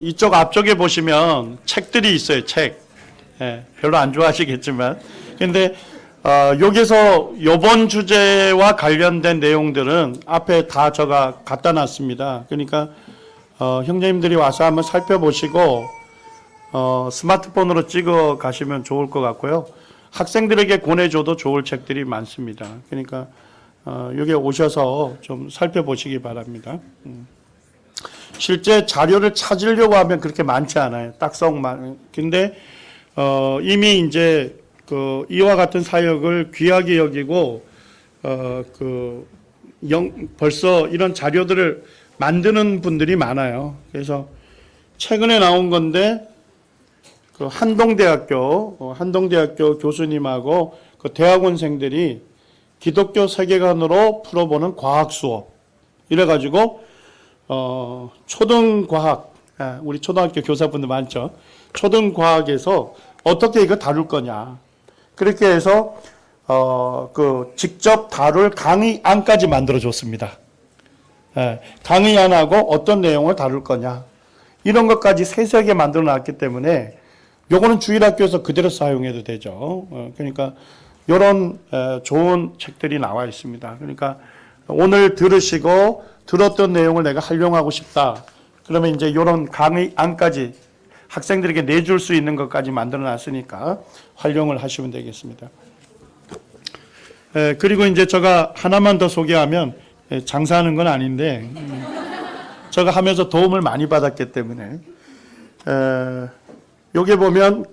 이쪽 앞쪽에 보시면 책들이 있어요. 책. 예, 별로 안 좋아하시겠지만. 근데 여기서 이번 주제와 관련된 내용들은 앞에 다 제가 갖다 놨습니다. 그러니까 형제님들이 와서 한번 살펴보시고 스마트폰으로 찍어 가시면 좋을 것 같고요. 학생들에게 권해줘도 좋을 책들이 많습니다. 그러니까 여기 오셔서 좀 살펴보시기 바랍니다. 실제 자료를 찾으려고 하면 그렇게 많지 않아요. 딱성만. 근데 이미 이제 이와 같은 사역을 귀하게 여기고 벌써 이런 자료들을 만드는 분들이 많아요. 그래서 최근에 나온 건데 한동대학교 교수님하고 대학원생들이 기독교 세계관으로 풀어보는 과학 수업 이래가지고 초등과학, 우리 초등학교 교사분들 많죠. 초등과학에서 어떻게 이거 다룰 거냐. 그렇게 해서, 직접 다룰 강의안까지 만들어줬습니다. 강의안하고 어떤 내용을 다룰 거냐. 이런 것까지 세세하게 만들어 놨기 때문에 요거는 주일학교에서 그대로 사용해도 되죠. 그러니까 요런 좋은 책들이 나와 있습니다. 그러니까 오늘 들으시고 들었던 내용을 내가 활용하고 싶다. 그러면 이제 이런 강의안까지 학생들에게 내줄 수 있는 것까지 만들어 놨으니까 활용을 하시면 되겠습니다. 그리고 이제 제가 하나만 더 소개하면 장사하는 건 아닌데 제가 하면서 도움을 많이 받았기 때문에 여기 보면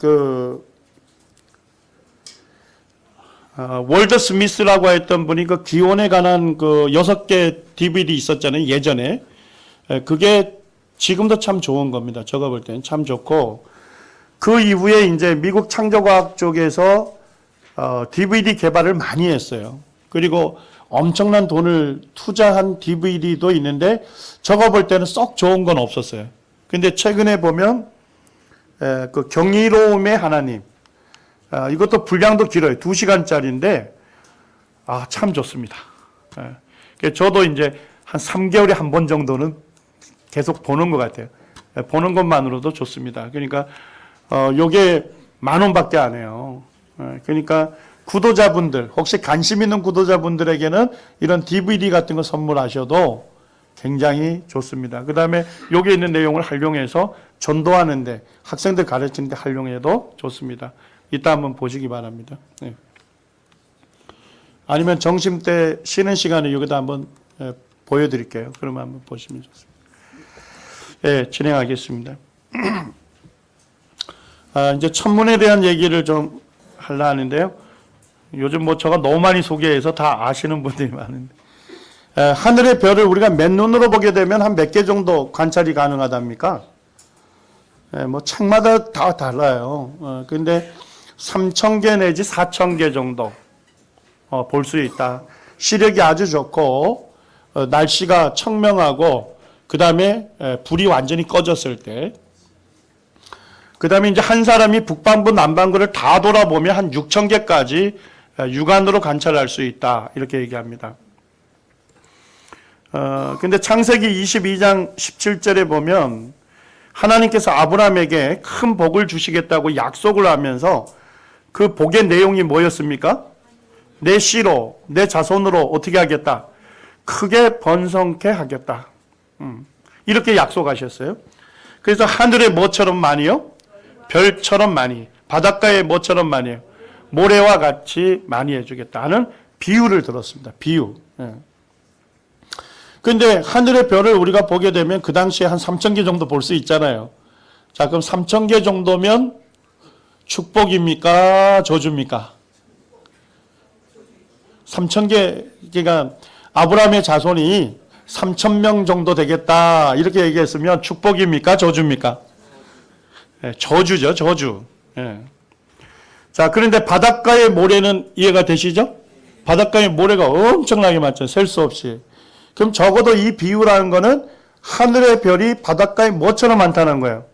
월드 스미스라고 했던 분이 기원에 관한 6개 DVD 있었잖아요. 예전에. 그게 지금도 참 좋은 겁니다. 제가 볼 때는 참 좋고, 그 이후에 이제 미국 창조과학 쪽에서 DVD 개발을 많이 했어요. 그리고 엄청난 돈을 투자한 DVD도 있는데, 제가 볼 때는 썩 좋은 건 없었어요. 근데 최근에 보면, 경이로움의 하나님, 이것도 분량도 길어요. 2시간짜리인데, 참 좋습니다. 저도 이제 한 3개월에 한 번 정도는 계속 보는 것 같아요. 보는 것만으로도 좋습니다. 그러니까, 요게 10,000원밖에 안 해요. 그러니까 구독자분들, 혹시 관심 있는 구독자분들에게는 이런 DVD 같은 거 선물하셔도 굉장히 좋습니다. 그 다음에 여기 있는 내용을 활용해서 전도하는데, 학생들 가르치는데 활용해도 좋습니다. 이따 한번 보시기 바랍니다. 네. 아니면 점심 때 쉬는 시간에 여기다 한번 보여드릴게요. 그러면 한번 보시면 좋습니다. 네, 진행하겠습니다. 이제 천문에 대한 얘기를 좀 하려 하는데요. 요즘 제가 너무 많이 소개해서 다 아시는 분들이 많은데. 하늘의 별을 우리가 맨눈으로 보게 되면 한 몇 개 정도 관찰이 가능하답니까? 책마다 다 달라요. 근데 3,000개 내지 4,000개 정도 볼 수 있다. 시력이 아주 좋고 날씨가 청명하고 그 다음에 불이 완전히 꺼졌을 때, 그 다음에 이제 한 사람이 북반구 남반구를 다 돌아보면 한 6,000개까지 육안으로 관찰할 수 있다. 이렇게 얘기합니다. 근데 창세기 22장 17절에 보면 하나님께서 아브라함에게 큰 복을 주시겠다고 약속을 하면서 그 복의 내용이 뭐였습니까? 내 씨로, 내 자손으로 어떻게 하겠다? 크게 번성케 하겠다. 이렇게 약속하셨어요. 그래서 하늘에 뭐처럼 많이요? 별처럼 많이. 바닷가에 뭐처럼 많이요? 모래와 같이 많이 해주겠다 하는 비유를 들었습니다. 비유. 근데 하늘의 별을 우리가 보게 되면 그 당시에 한 3,000개 정도 볼 수 있잖아요. 자, 그럼 3,000개 정도면 축복입니까? 저주입니까? 3,000개, 그러니까 아브라함의 자손이 3,000명 정도 되겠다. 이렇게 얘기했으면 축복입니까? 저주입니까? 저주죠, 저주. 자, 그런데 바닷가의 모래는 이해가 되시죠? 바닷가의 모래가 엄청나게 많죠. 셀 수 없이. 그럼 적어도 이 비유라는 거는 하늘의 별이 바닷가에 뭐처럼 많다는 거예요?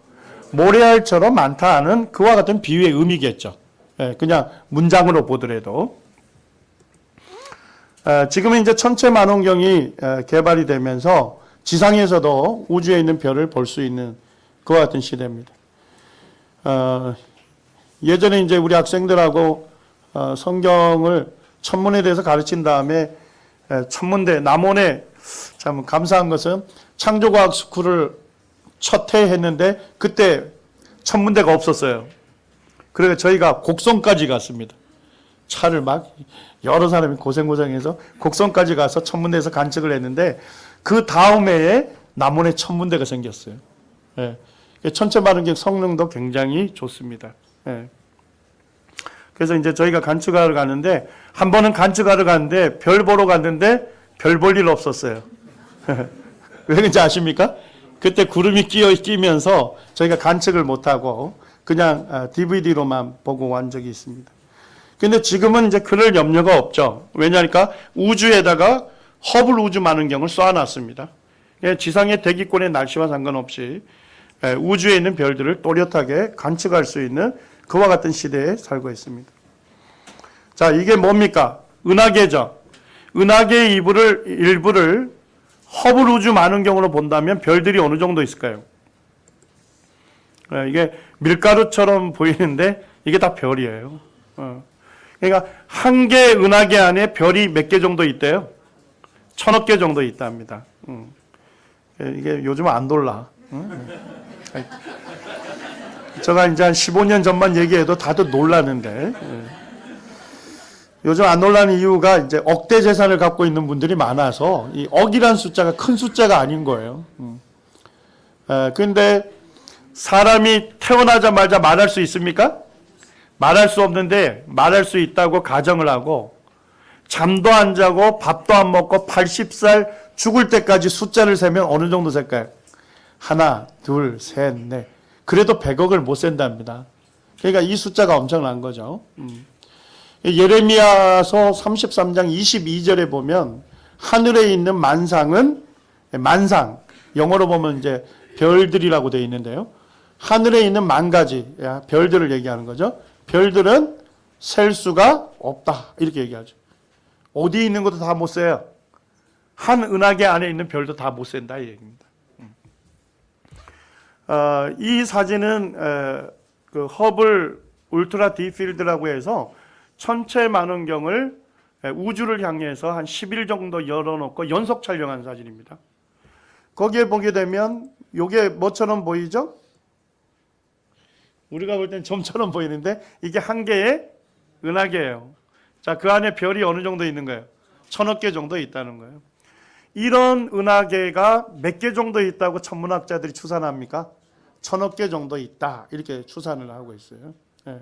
모래알처럼 많다는 그와 같은 비유의 의미겠죠. 그냥 문장으로 보더라도. 지금은 이제 천체만원경이 개발이 되면서 지상에서도 우주에 있는 별을 볼 수 있는 그와 같은 시대입니다. 예전에 이제 우리 학생들하고 성경을 천문에 대해서 가르친 다음에 천문대 남원에 참 감사한 것은 창조과학 스쿨을 첫 해 했는데 그때 천문대가 없었어요. 그래서 저희가 곡성까지 갔습니다. 차를 막 여러 사람이 고생해서 곡성까지 가서 천문대에서 관측을 했는데 그 다음 해에 남원에 천문대가 생겼어요. 예. 천체 만원경 성능도 굉장히 좋습니다. 예. 그래서 이제 저희가 관측하러 가는데 한 번은 관측하러 갔는데 별 보러 갔는데 별 볼 일 없었어요. 왜 그런지 아십니까? 그때 구름이 끼면서 저희가 관측을 못하고 그냥 DVD로만 보고 온 적이 있습니다. 근데 지금은 이제 그럴 염려가 없죠. 왜냐하니까 우주에다가 허블 우주 만원경을 쏘아놨습니다. 지상의 대기권의 날씨와 상관없이 우주에 있는 별들을 또렷하게 관측할 수 있는 그와 같은 시대에 살고 있습니다. 자, 이게 뭡니까? 은하계죠. 은하계의 일부를 허블 우주 만원경으로 본다면 별들이 어느 정도 있을까요? 이게 밀가루처럼 보이는데 이게 다 별이에요. 그러니까 한 개 은하계 안에 별이 몇 개 정도 있대요? 1000억 개 정도 있답니다. 이게 요즘 안 돌라. 제가 이제 한 15년 전만 얘기해도 다들 놀라는데 요즘 안 놀라는 이유가 이제 억대 재산을 갖고 있는 분들이 많아서 이 억이란 숫자가 큰 숫자가 아닌 거예요. 그런데 사람이 태어나자마자 말할 수 있습니까? 말할 수 없는데 말할 수 있다고 가정을 하고 잠도 안 자고 밥도 안 먹고 80살 죽을 때까지 숫자를 세면 어느 정도 셀까요? 하나, 둘, 셋, 넷. 그래도 100억을 못 센답니다. 그러니까 이 숫자가 엄청난 거죠. 예레미야서 33장 22절에 보면 하늘에 있는 만상은 만상, 영어로 보면 이제 별들이라고 되어 있는데요. 하늘에 있는 만 가지 별들을 얘기하는 거죠. 별들은 셀 수가 없다 이렇게 얘기하죠. 어디 있는 것도 다 못 세요. 한 은하계 안에 있는 별도 다 못 센다 이 얘기입니다. 이 사진은 그 허블 울트라 딥필드라고 해서 천체 만원경을 우주를 향해서 한 10일 정도 열어놓고 연속 촬영한 사진입니다. 거기에 보게 되면 이게 뭐처럼 보이죠? 우리가 볼 땐 점처럼 보이는데 이게 한 개의 은하계예요. 자, 그 안에 별이 어느 정도 있는 거예요? 1000억 개 정도 있다는 거예요. 이런 은하계가 몇 개 정도 있다고 천문학자들이 추산합니까? 1000억 개 정도 있다 이렇게 추산을 하고 있어요. 예.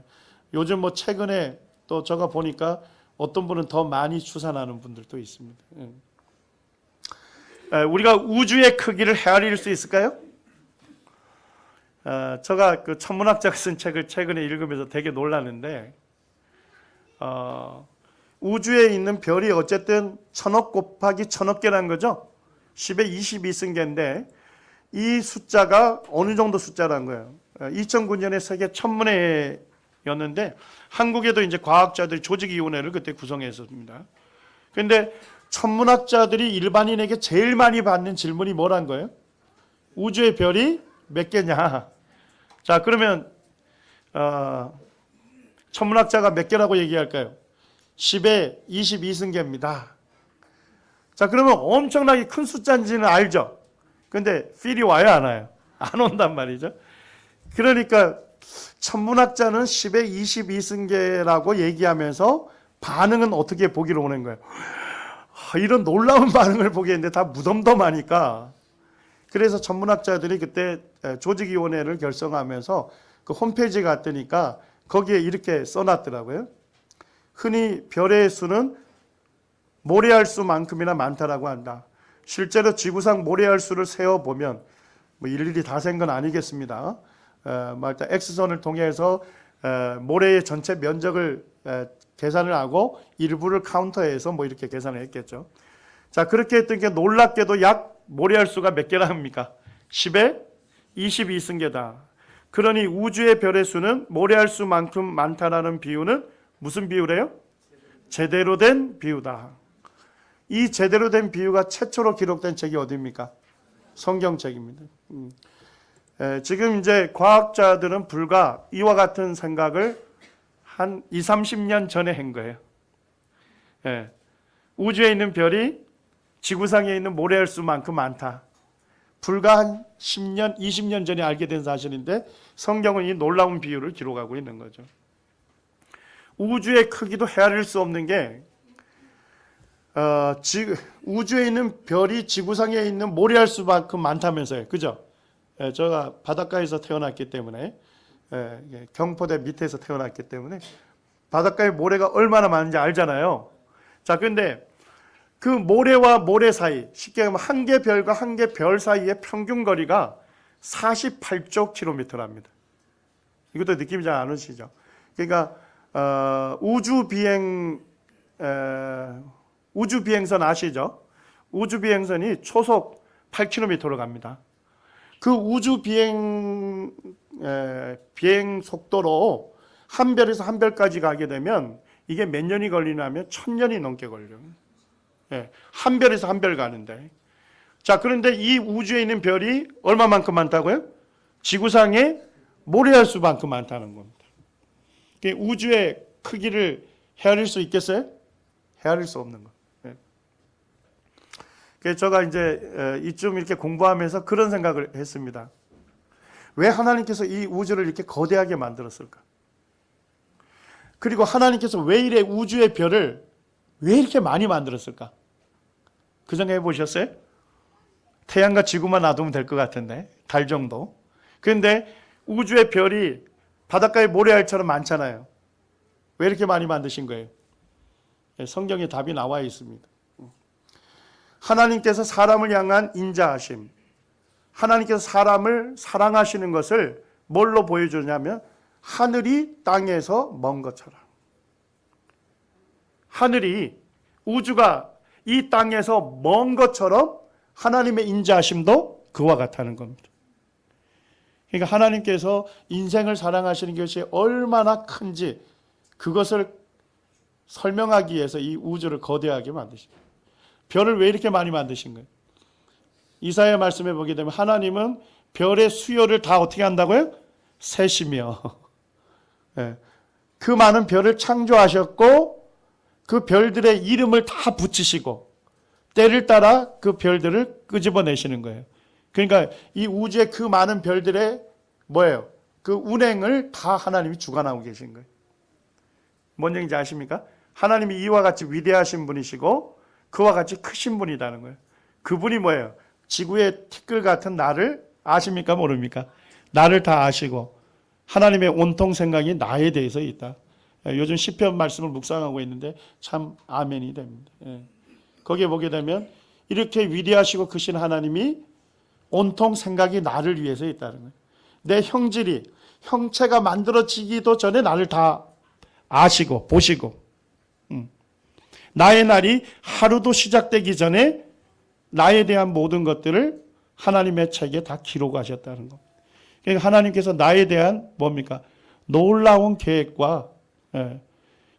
요즘 뭐 최근에 또 제가 보니까 어떤 분은 더 많이 추산하는 분들도 있습니다. 예. 우리가 우주의 크기를 헤아릴 수 있을까요? 제가 그 천문학자가 쓴 책을 최근에 읽으면서 되게 놀랐는데 우주에 있는 별이 어쨌든 1000억 곱하기 1000억 개라는 거죠. 10의 22승계인데 이 숫자가 어느 정도 숫자라는 거예요. 2009년에 세계 천문회였는데 한국에도 이제 과학자들이 조직위원회를 그때 구성했습니다. 그런데 천문학자들이 일반인에게 제일 많이 받는 질문이 뭐란 거예요? 우주의 별이 몇 개냐? 자, 그러면 천문학자가 몇 개라고 얘기할까요? 10의 22승계입니다. 자, 그러면 엄청나게 큰 숫자인지는 알죠? 근데 필이 와요, 안 와요? 안 온단 말이죠. 그러니까 천문학자는 10의 22승계라고 얘기하면서 반응은 어떻게 보기로 오는 거예요? 이런 놀라운 반응을 보겠는데 다 무덤덤하니까. 그래서 천문학자들이 그때 조직위원회를 결성하면서 그 홈페이지 갔더니까 거기에 이렇게 써놨더라고요. 흔히 별의 수는 모래알 수만큼이나 많다라고 한다. 실제로 지구상 모래알 수를 세어보면 뭐 일일이 다 센 건 아니겠습니다. 일단 X선을 통해서 모래의 전체 면적을 계산을 하고 일부를 카운터해서 뭐 이렇게 계산을 했겠죠. 자, 그렇게 했던 게 놀랍게도 약 모래알 수가 몇 개라 합니까? 10의 22승계다. 그러니 우주의 별의 수는 모래알 수만큼 많다라는 비유는 무슨 비유래요? 제대로 된 비유다. 이 제대로 된 비유가 최초로 기록된 책이 어디입니까? 성경책입니다. 지금 이제 과학자들은 불과 이와 같은 생각을 한 20, 30년 전에 한 거예요. 우주에 있는 별이 지구상에 있는 모래알수만큼 많다. 불과 한 10년, 20년 전에 알게 된 사실인데 성경은 이 놀라운 비유를 기록하고 있는 거죠. 우주의 크기도 헤아릴 수 없는 게 우주에 있는 별이 지구상에 있는 모래알수만큼 많다면서요. 그죠? 제가 바닷가에서 태어났기 때문에 경포대 밑에서 태어났기 때문에 바닷가에 모래가 얼마나 많은지 알잖아요. 자, 근데 그 모래와 모래 사이, 쉽게 말하면 한 개 별과 한 개 별 사이의 평균 거리가 48조 킬로미터랍니다. 이것도 느낌이 잘 안 오시죠? 그러니까 우주 비행선 아시죠? 우주 비행선이 초속 8km로 갑니다. 그 우주 비행 속도로 한 별에서 한 별까지 가게 되면 이게 몇 년이 걸리냐면 1000년이 넘게 걸려요. 한 별에서 한 별 가는데. 자, 그런데 이 우주에 있는 별이 얼마만큼 많다고요? 지구상에 모래알수만큼 많다는 겁니다. 우주의 크기를 헤아릴 수 있겠어요? 헤아릴 수 없는 거. 그래서 제가 이제 이쯤 이렇게 공부하면서 그런 생각을 했습니다. 왜 하나님께서 이 우주를 이렇게 거대하게 만들었을까? 그리고 하나님께서 왜 이래 우주의 별을 왜 이렇게 많이 만들었을까? 그 생각해 보셨어요? 태양과 지구만 놔두면 될 것 같은데, 달 정도. 그런데 우주의 별이 바닷가의 모래알처럼 많잖아요. 왜 이렇게 많이 만드신 거예요? 성경에 답이 나와 있습니다. 하나님께서 사람을 향한 인자하심, 하나님께서 사람을 사랑하시는 것을 뭘로 보여주냐면 하늘이 땅에서 먼 것처럼. 하늘이, 우주가 이 땅에서 먼 것처럼 하나님의 인자하심도 그와 같다는 겁니다. 그러니까 하나님께서 인생을 사랑하시는 것이 얼마나 큰지 그것을 설명하기 위해서 이 우주를 거대하게 만드신 거예요. 별을 왜 이렇게 많이 만드신 거예요? 이사야 말씀에 보게 되면 하나님은 별의 수요를 다 어떻게 한다고요? 세시며 그 많은 별을 창조하셨고 그 별들의 이름을 다 붙이시고 때를 따라 그 별들을 끄집어내시는 거예요. 그러니까 이 우주의 그 많은 별들의 뭐예요? 그 운행을 다 하나님이 주관하고 계신 거예요. 뭔 얘기인지 아십니까? 하나님이 이와 같이 위대하신 분이시고 그와 같이 크신 분이라는 거예요. 그분이 뭐예요? 지구의 티끌 같은 나를 아십니까? 모릅니까? 나를 다 아시고 하나님의 온통 생각이 나에 대해서 있다. 요즘 시편 말씀을 묵상하고 있는데 참 아멘이 됩니다. 거기에 보게 되면 이렇게 위대하시고 크신 하나님이 온통 생각이 나를 위해서 있다는 거예요. 내 형질이, 형체가 만들어지기도 전에 나를 다 아시고 보시고 나의 날이 하루도 시작되기 전에 나에 대한 모든 것들을 하나님의 책에 다 기록하셨다는 겁니다. 그러니까 하나님께서 나에 대한 뭡니까? 놀라운 계획과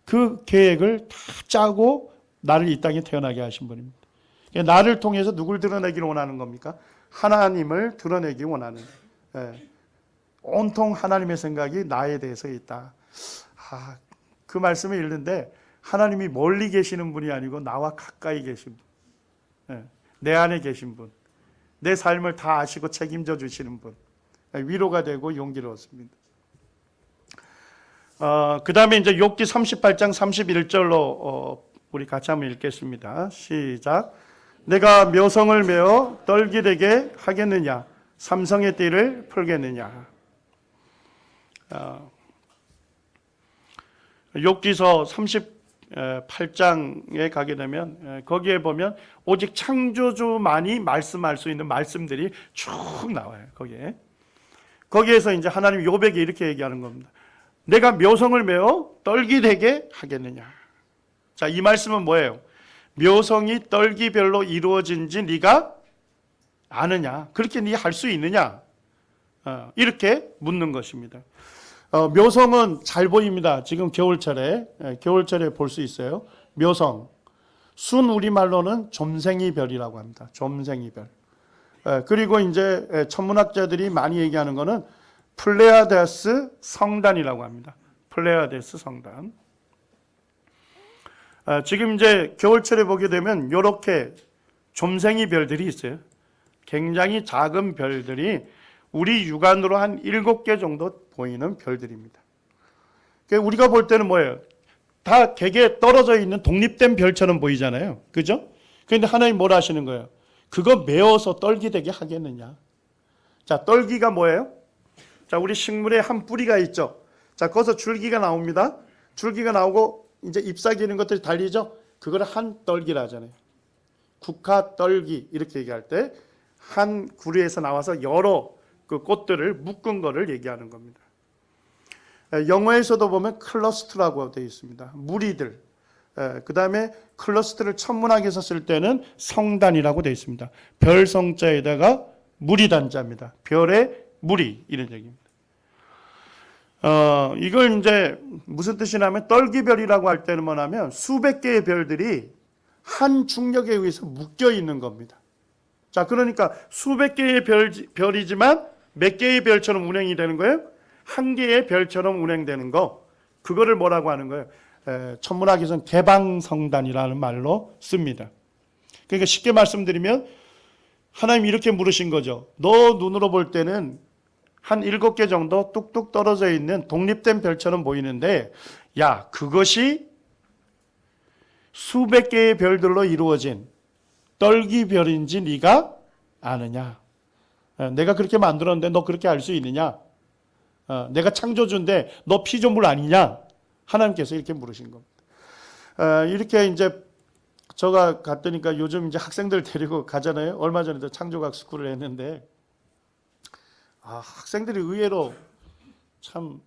그 계획을 다 짜고 나를 이 땅에 태어나게 하신 분입니다. 그러니까 나를 통해서 누굴 드러내기를 원하는 겁니까? 하나님을 드러내기 원하는 거예요. 온통 하나님의 생각이 나에 대해서 있다. 그 말씀을 읽는데 하나님이 멀리 계시는 분이 아니고 나와 가까이 계신 분, 내 안에 계신 분, 내 삶을 다 아시고 책임져 주시는 분, 위로가 되고 용기로웠습니다. 그 다음에 이제 욥기 38장 31절로 우리 같이 한번 읽겠습니다. 시작. 내가 묘성을 메어 떨기되게 하겠느냐? 삼성의 띠를 풀겠느냐? 욥기서 38장에 가게 되면 거기에 보면 오직 창조주만이 말씀할 수 있는 말씀들이 쭉 나와요. 거기에서 이제 하나님 욥에게 이렇게 얘기하는 겁니다. 내가 묘성을 메어 떨기되게 하겠느냐? 자, 이 말씀은 뭐예요? 묘성이 떨기별로 이루어진지 네가 아느냐? 그렇게 네 할 수 있느냐? 이렇게 묻는 것입니다. 묘성은 잘 보입니다. 지금 겨울철에 볼 수 있어요. 묘성. 순 우리말로는 점생이 별이라고 합니다. 점생이 별. 그리고 이제 천문학자들이 많이 얘기하는 거는 플레이아데스 성단이라고 합니다. 플레이아데스 성단. 지금 이제 겨울철에 보게 되면 이렇게 좀생이 별들이 있어요. 굉장히 작은 별들이 우리 육안으로 한 7개 정도 보이는 별들입니다. 우리가 볼 때는 뭐예요? 다 되게 떨어져 있는 독립된 별처럼 보이잖아요. 그죠? 그런데 하나님 뭐라 하시는 거예요? 그거 메워서 떨기 되게 하겠느냐? 자, 떨기가 뭐예요? 자, 우리 식물에 한 뿌리가 있죠. 자, 거기서 줄기가 나옵니다. 줄기가 나오고 이제 잎사귀 있는 것들이 달리죠. 그걸 한 떨기라 하잖아요. 국화 떨기 이렇게 얘기할 때 한 구리에서 나와서 여러 그 꽃들을 묶은 거를 얘기하는 겁니다. 영어에서도 보면 클러스터라고 되어 있습니다. 무리들. 그 다음에 클러스터를 천문학에서 쓸 때는 성단이라고 되어 있습니다. 별 성자에다가 무리단자입니다. 별의 무리 이런 얘기입니다. 이걸 이제 무슨 뜻이냐면 떨기별이라고 할 때는 뭐냐면 수백 개의 별들이 한 중력에 의해서 묶여 있는 겁니다. 자, 그러니까 수백 개의 별이지만 몇 개의 별처럼 운행이 되는 거예요? 한 개의 별처럼 운행되는 거. 그거를 뭐라고 하는 거예요? 천문학에서는 개방성단이라는 말로 씁니다. 그러니까 쉽게 말씀드리면 하나님이 이렇게 물으신 거죠. 너 눈으로 볼 때는 한 7개 정도 뚝뚝 떨어져 있는 독립된 별처럼 보이는데 야, 그것이 수백 개의 별들로 이루어진 떨기별인지 네가 아느냐? 내가 그렇게 만들었는데 너 그렇게 알 수 있느냐? 내가 창조주인데 너 피조물 아니냐? 하나님께서 이렇게 물으신 겁니다. 이렇게 이제 제가 갔더니까 요즘 이제 학생들 데리고 가잖아요. 얼마 전에도 창조과학 스쿨을 했는데 학생들이 의외로 참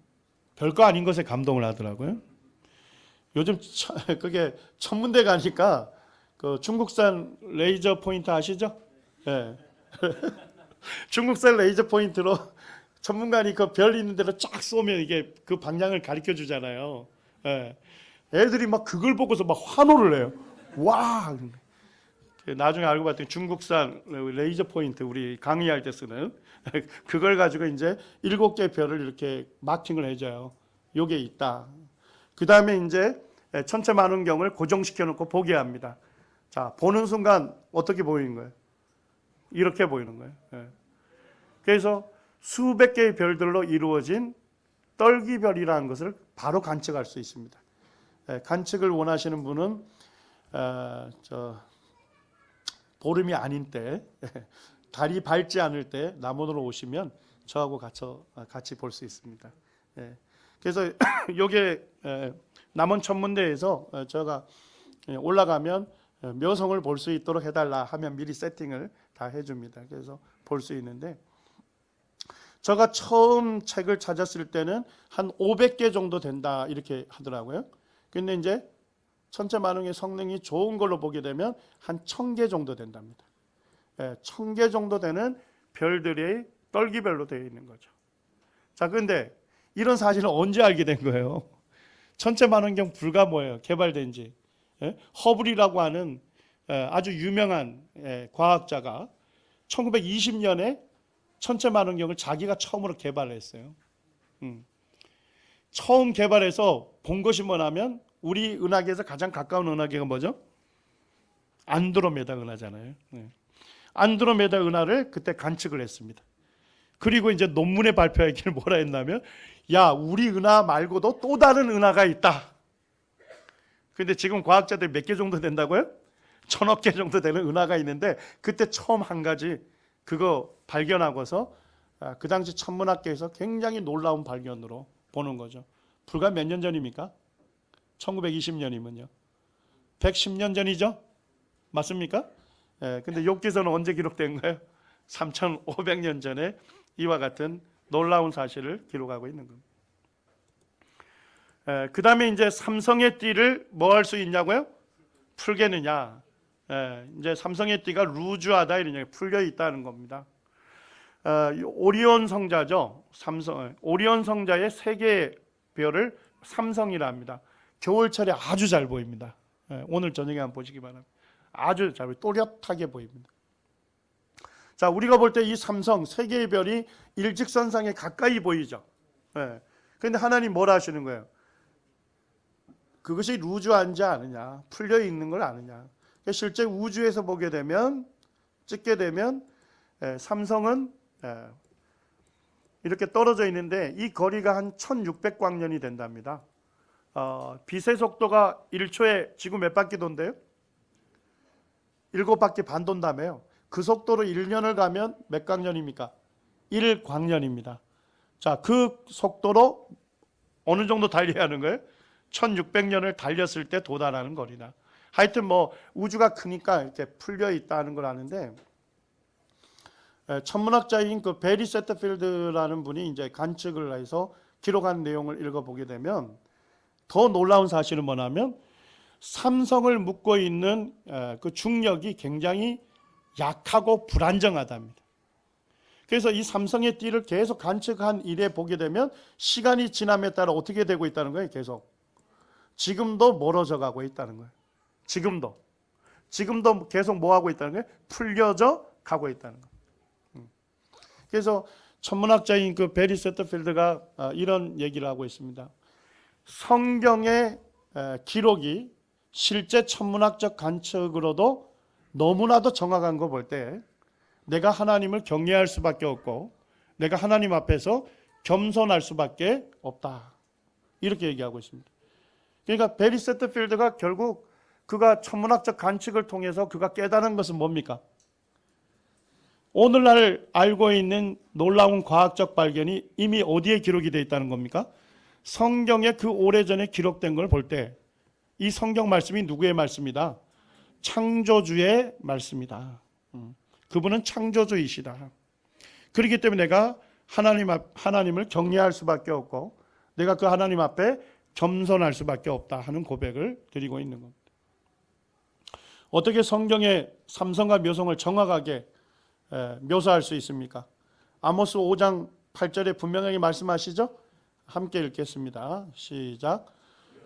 별거 아닌 것에 감동을 하더라고요. 요즘 그게 천문대 가니까 그 중국산 레이저 포인터 아시죠? 네. 중국산 레이저 포인트로 천문관이 그 별 있는 데로 쫙 쏘면 이게 그 방향을 가르쳐 주잖아요. 네. 애들이 막 그걸 보고서 막 환호를 해요. 와! 나중에 알고 봤더니 중국산 레이저 포인트 우리 강의할 때 쓰는 그걸 가지고 이제 7개 별을 이렇게 마킹을 해줘요. 요게 있다. 그 다음에 이제 천체 만원경을 고정시켜 놓고 보게 합니다. 자, 보는 순간 어떻게 보이는 거예요? 이렇게 보이는 거예요. 예. 그래서 수백 개의 별들로 이루어진 떨기별이라는 것을 바로 관측할 수 있습니다. 관측을 원하시는 분은 보름이 아닌 때, 달이 밝지 않을 때 남원으로 오시면 저하고 같이 볼 수 있습니다. 그래서 요게 남원 천문대에서 제가 올라가면 묘성을 볼 수 있도록 해달라 하면 미리 세팅을 다 해줍니다. 그래서 볼 수 있는데 제가 처음 책을 찾았을 때는 한 500개 정도 된다 이렇게 하더라고요. 근데 이제 천체 만원의 성능이 좋은 걸로 보게 되면 한 1000개 정도 된답니다. 1000개 정도 되는 별들이 떨기별로 되어 있는 거죠. 자, 그런데 이런 사실을 언제 알게 된 거예요? 천체 만원경 불과 뭐예요? 개발된 지. 허블이라고 하는 아주 유명한 과학자가 1920년에 천체 만원경을 자기가 처음으로 개발했어요. 처음 개발해서 본 것이 뭐냐면 우리 은하계에서 가장 가까운 은하계가 뭐죠? 안드로메다 은하잖아요. 안드로메다 은하를 그때 관측을 했습니다. 그리고 이제 논문에 발표하기를 뭐라 했냐면 야, 우리 은하 말고도 또 다른 은하가 있다. 근데 지금 과학자들이 몇 개 정도 된다고요? 1000억 개 정도 되는 은하가 있는데 그때 처음 한 가지 그거 발견하고서 그 당시 천문학계에서 굉장히 놀라운 발견으로 보는 거죠. 불과 몇 년 전입니까? 1920년이면요. 110년 전이죠? 맞습니까? 근데 욥기서는 언제 기록된 거예요? 3500년 전에 이와 같은 놀라운 사실을 기록하고 있는 겁니다. 그 다음에 이제 삼성의 띠를 뭐 할 수 있냐고요? 풀겠느냐? 이제 삼성의 띠가 루즈하다 이런 얘기, 풀려 있다는 겁니다. 오리온 성자죠. 오리온 성자의 3개의 별을 삼성이라 합니다. 겨울철에 아주 잘 보입니다. 오늘 저녁에 한번 보시기 바랍니다. 아주 잘 보여요. 또렷하게 보입니다. 자, 우리가 볼 때 이 삼성 세 개의 별이 일직선상에 가까이 보이죠. 예. 그런데 하나님 뭐라 하시는 거예요? 그것이 루즈한지 아느냐, 풀려 있는 걸 아느냐. 실제 우주에서 보게 되면, 찍게 되면 삼성은 이렇게 떨어져 있는데 이 거리가 한 1600광년이 된답니다. 빛의 속도가 1초에 지구 몇 바퀴 돈대요? 7바퀴 반 돈다며요. 그 속도로 1년을 가면 몇 광년입니까? 1광년입니다. 자, 그 속도로 어느 정도 달려야 하는 거예요? 1600년을 달렸을 때 도달하는 거리다. 하여튼 뭐 우주가 크니까 이렇게 풀려 있다는 걸 아는데, 천문학자인 그 베리 세터필드라는 분이 이제 관측을 해서 기록한 내용을 읽어보게 되면 더 놀라운 사실은 뭐냐면 삼성을 묶고 있는 그 중력이 굉장히 약하고 불안정하답니다. 그래서 이 삼성의 띠를 계속 관측한 이래 보게 되면 시간이 지남에 따라 어떻게 되고 있다는 거예요. 지금도 멀어져 가고 있다는 거예요. 지금도 계속 뭐 하고 있다는 거예요? 풀려져 가고 있다는 거예요. 그래서 천문학자인 그 베리 세터필드가 이런 얘기를 하고 있습니다. 성경의 기록이 실제 천문학적 관측으로도 너무나도 정확한 거 볼 때 내가 하나님을 경외할 수밖에 없고 내가 하나님 앞에서 겸손할 수밖에 없다. 이렇게 얘기하고 있습니다. 그러니까 베리 세터필드가 결국 그가 천문학적 관측을 통해서 그가 깨달은 것은 뭡니까? 오늘날 알고 있는 놀라운 과학적 발견이 이미 어디에 기록이 되어 있다는 겁니까? 성경에 그 오래전에 기록된 걸 볼 때 이 성경 말씀이 누구의 말씀이다? 창조주의 말씀이다. 그분은 창조주이시다. 그렇기 때문에 내가 하나님을 경외할 수밖에 없고 내가 그 하나님 앞에 겸손할 수밖에 없다 하는 고백을 드리고 있는 겁니다. 어떻게 성경의 삼성과 묘성을 정확하게 묘사할 수 있습니까? 아모스 5장 8절에 분명하게 말씀하시죠? 함께 읽겠습니다. 시작.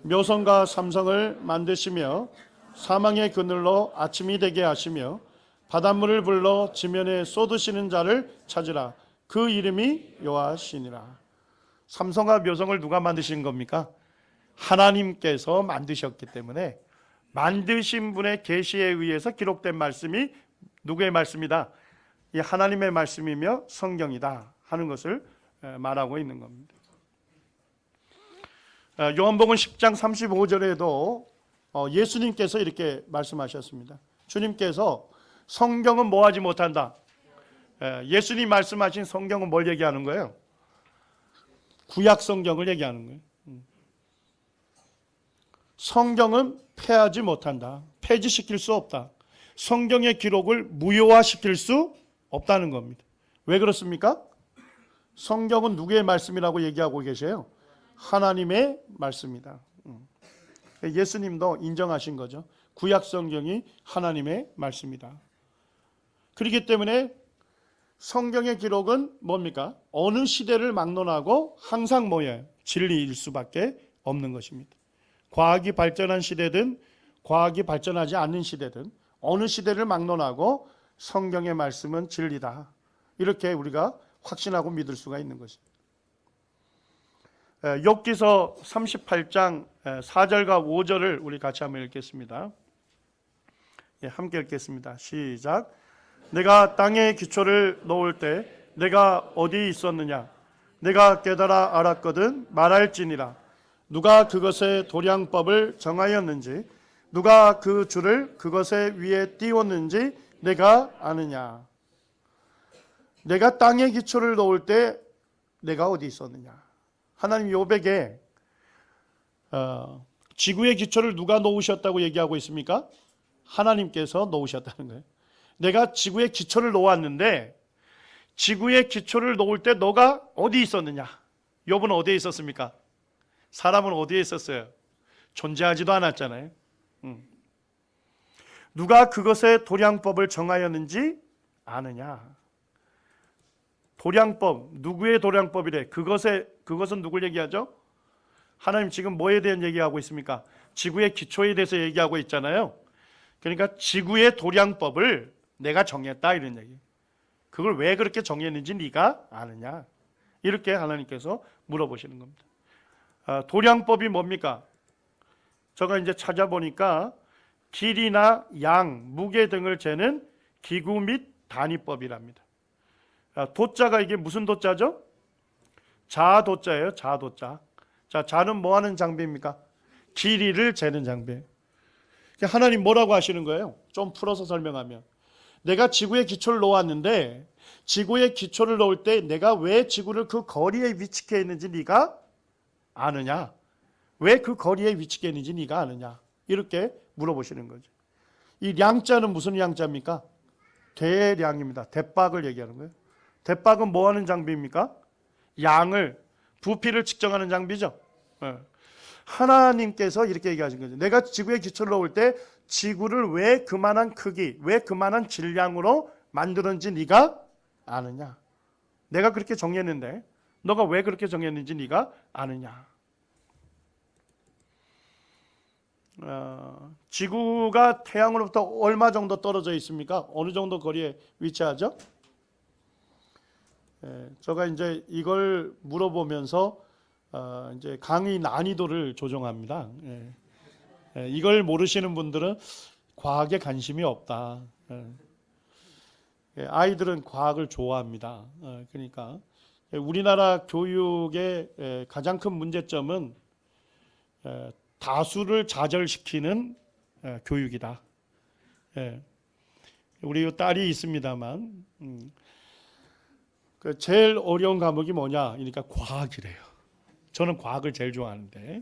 묘성과 삼성을 만드시며 사망의 그늘로 아침이 되게 하시며 바닷물을 불러 지면에 쏟으시는 자를 찾으라. 그 이름이 여호와시니라. 삼성과 묘성을 누가 만드신 겁니까? 하나님께서 만드셨기 때문에 만드신 분의 계시에 의해서 기록된 말씀이 누구의 말씀이다? 이 하나님의 말씀이며 성경이다 하는 것을 말하고 있는 겁니다. 요한복음 10장 35절에도 예수님께서 이렇게 말씀하셨습니다. 주님께서 성경은 뭐하지 못한다. 예수님 말씀하신 성경은 뭘 얘기하는 거예요? 구약 성경을 얘기하는 거예요. 성경은 폐하지 못한다. 폐지시킬 수 없다. 성경의 기록을 무효화시킬 수 없다는 겁니다. 왜 그렇습니까? 성경은 누구의 말씀이라고 얘기하고 계세요? 하나님의 말씀이다. 예수님도 인정하신 거죠. 구약 성경이 하나님의 말씀이다. 그렇기 때문에 성경의 기록은 뭡니까? 어느 시대를 막론하고 항상 뭐예요? 진리일 수밖에 없는 것입니다. 과학이 발전한 시대든 과학이 발전하지 않는 시대든 어느 시대를 막론하고 성경의 말씀은 진리다. 이렇게 우리가 확신하고 믿을 수가 있는 것입니다. 욥기서 38장 4절과 5절을 우리 같이 한번 읽겠습니다. 함께 읽겠습니다. 시작. 내가 땅에 기초를 놓을 때 내가 어디 있었느냐? 내가 깨달아 알았거든 말할지니라. 누가 그것의 도량법을 정하였는지 누가 그 줄을 그것의 위에 띄웠는지 내가 아느냐? 내가 땅에 기초를 놓을 때 내가 어디 있었느냐? 하나님 욥에게 지구의 기초를 누가 놓으셨다고 얘기하고 있습니까? 하나님께서 놓으셨다는 거예요. 내가 지구의 기초를 놓았는데 지구의 기초를 놓을 때 너가 어디 있었느냐? 욥은 어디에 있었습니까? 사람은 어디에 있었어요? 존재하지도 않았잖아요. 누가 그것의 도량법을 정하였는지 아느냐? 도량법, 누구의 도량법이래? 그것은 누굴 얘기하죠? 하나님 지금 뭐에 대한 얘기하고 있습니까? 지구의 기초에 대해서 얘기하고 있잖아요. 그러니까 지구의 도량법을 내가 정했다 이런 얘기. 그걸 왜 그렇게 정했는지 네가 아느냐? 이렇게 하나님께서 물어보시는 겁니다. 도량법이 뭡니까? 제가 이제 찾아보니까 길이나 양, 무게 등을 재는 기구 및 단위법이랍니다. 도자가 이게 무슨 도자죠? 자도자예요. 자도자. 자, 자는 뭐 하는 장비입니까? 길이를 재는 장비예요. 하나님 뭐라고 하시는 거예요? 좀 풀어서 설명하면, 내가 지구에 기초를 놓았는데 지구에 기초를 놓을 때 내가 왜 지구를 그 거리에 위치해 있는지 네가 아느냐? 왜 그 거리에 위치해 있는지 네가 아느냐? 이렇게 물어보시는 거죠. 이 량자는 무슨 량자입니까? 대량입니다. 대박을 얘기하는 거예요. 대박은 뭐 하는 장비입니까? 양을, 부피를 측정하는 장비죠. 하나님께서 이렇게 얘기하신 거죠. 내가 지구에 기초를 놓을 때 지구를 왜 그만한 크기, 왜 그만한 질량으로 만들었는지 네가 아느냐? 내가 그렇게 정했는데 너가 왜 그렇게 정했는지 네가 아느냐? 지구가 태양으로부터 얼마 정도 떨어져 있습니까? 어느 정도 거리에 위치하죠? 제가 이제 이걸 물어보면서 이제 강의 난이도를 조정합니다. 이걸 모르시는 분들은 과학에 관심이 없다. 아이들은 과학을 좋아합니다. 그러니까 우리나라 교육의 가장 큰 문제점은 다수를 좌절시키는 교육이다. 우리 딸이 있습니다만 제일 어려운 과목이 뭐냐? 그러니까 과학이래요. 저는 과학을 제일 좋아하는데,